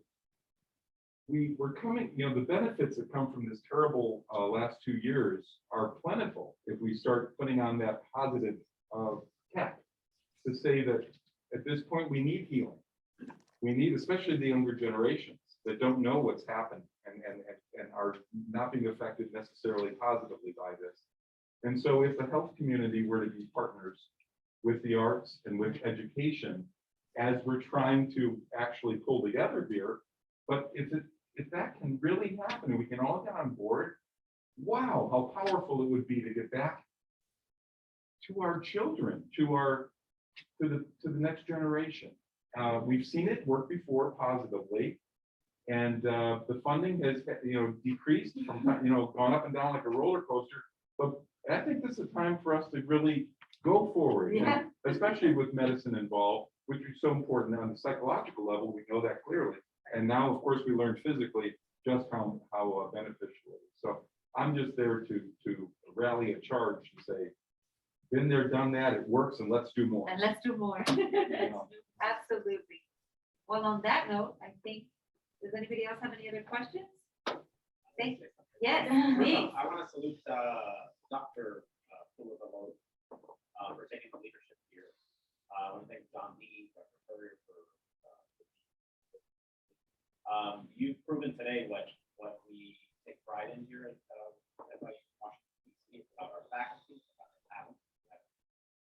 we're coming, the benefits that come from this terrible last 2 years are plentiful if we start putting on that positive cap to say that at this point we need healing. We need, especially the younger generations that don't know what's happened and are not being affected necessarily positively by this. And so if the health community were to be partners with the arts and with education, as we're trying to actually pull together here, but if that can really happen and we can all get on board, wow, how powerful it would be to get back to our children, to the next generation. We've seen it work before positively, and the funding has decreased from gone up and down like a roller coaster. But I think this is a time for us to really go forward, and especially with medicine involved, which is so important on the psychological level. We know that clearly, and now of course we learned physically just how beneficial it is. So I'm just there to rally a charge to say, been there, done that, it works, and let's do more. And let's do more. Absolutely. Well, on that note, I think, does anybody else have any other questions? Thank you. Yes, please. I want to salute Dr. Currier for taking the leadership here. I want to thank John D, Dr. Currier for you've proven today what we take pride in here at FIU Washington, D.C. It's about our faculty, it's about our talent,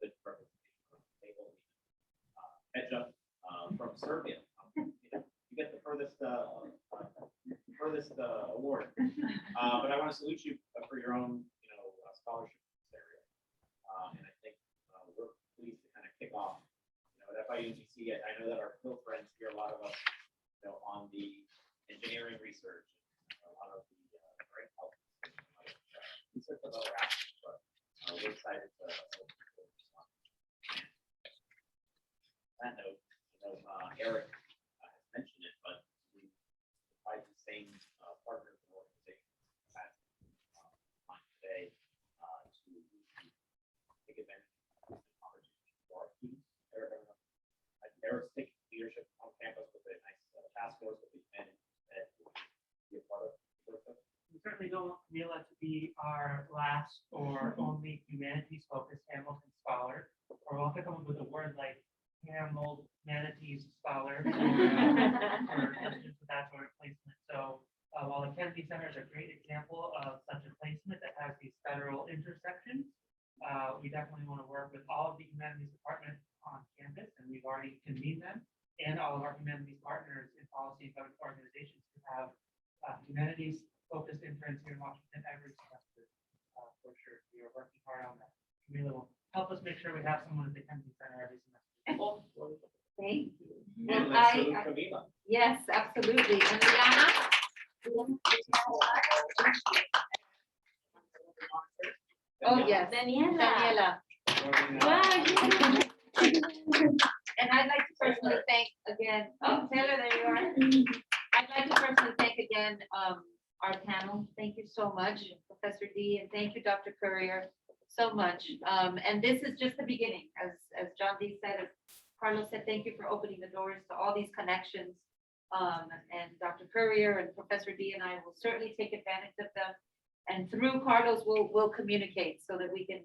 good representation on the table. Heads up from Serbia. You get the furthest award. But I want to salute you for your own, scholarship in this area. And I think we're pleased to kind of kick off, at FIU DC. I know that our Phil friends here, a lot of us, on the engineering research, a lot of the very health research of other aspects, but we're excited to on that note. Eric has mentioned it, but we provide the same partners and organizations that on today to take advantage of the opportunities for our students. Eric's taking leadership on campus with a nice task force that we've managed to be a part of. We certainly don't want Camila to be our last or only humanities-focused Hamilton scholar, or we'll have to come up with a word like Hamilton Humanities Scholar for students with that sort of placement. So while the Kennedy Center is a great example of such a placement that has these federal intersections, we definitely want to work with all of the humanities departments on campus, and we've already convened them, and all of our humanities partners in policy and government organizations to have humanities focused interns here in Washington every semester, for sure. We are working hard on that. Camila will help us make sure we have someone at the Kennedy Center every semester. Thank you. Well, And let's salute Camila. yes, absolutely. And Liana? Oh, yes. Daniela. Daniela. And I'd like to personally thank again, oh, Taylor, there you are. I'd like to personally thank again our panel. Thank you so much, Professor D, and thank you, Dr. Currier, so much. And this is just the beginning, as John D said, as Carlos said, thank you for opening the doors to all these connections. And Dr. Currier and Professor D and I will certainly take advantage of them. And through Carlos, we'll communicate so that we can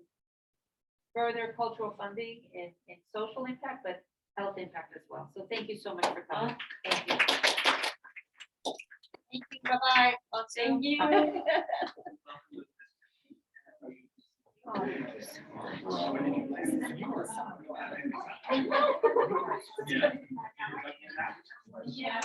further cultural funding in social impact, but health impact as well. So thank you so much for coming. Thank you. Thank you. Bye-bye. Oh, Thank you. Yeah.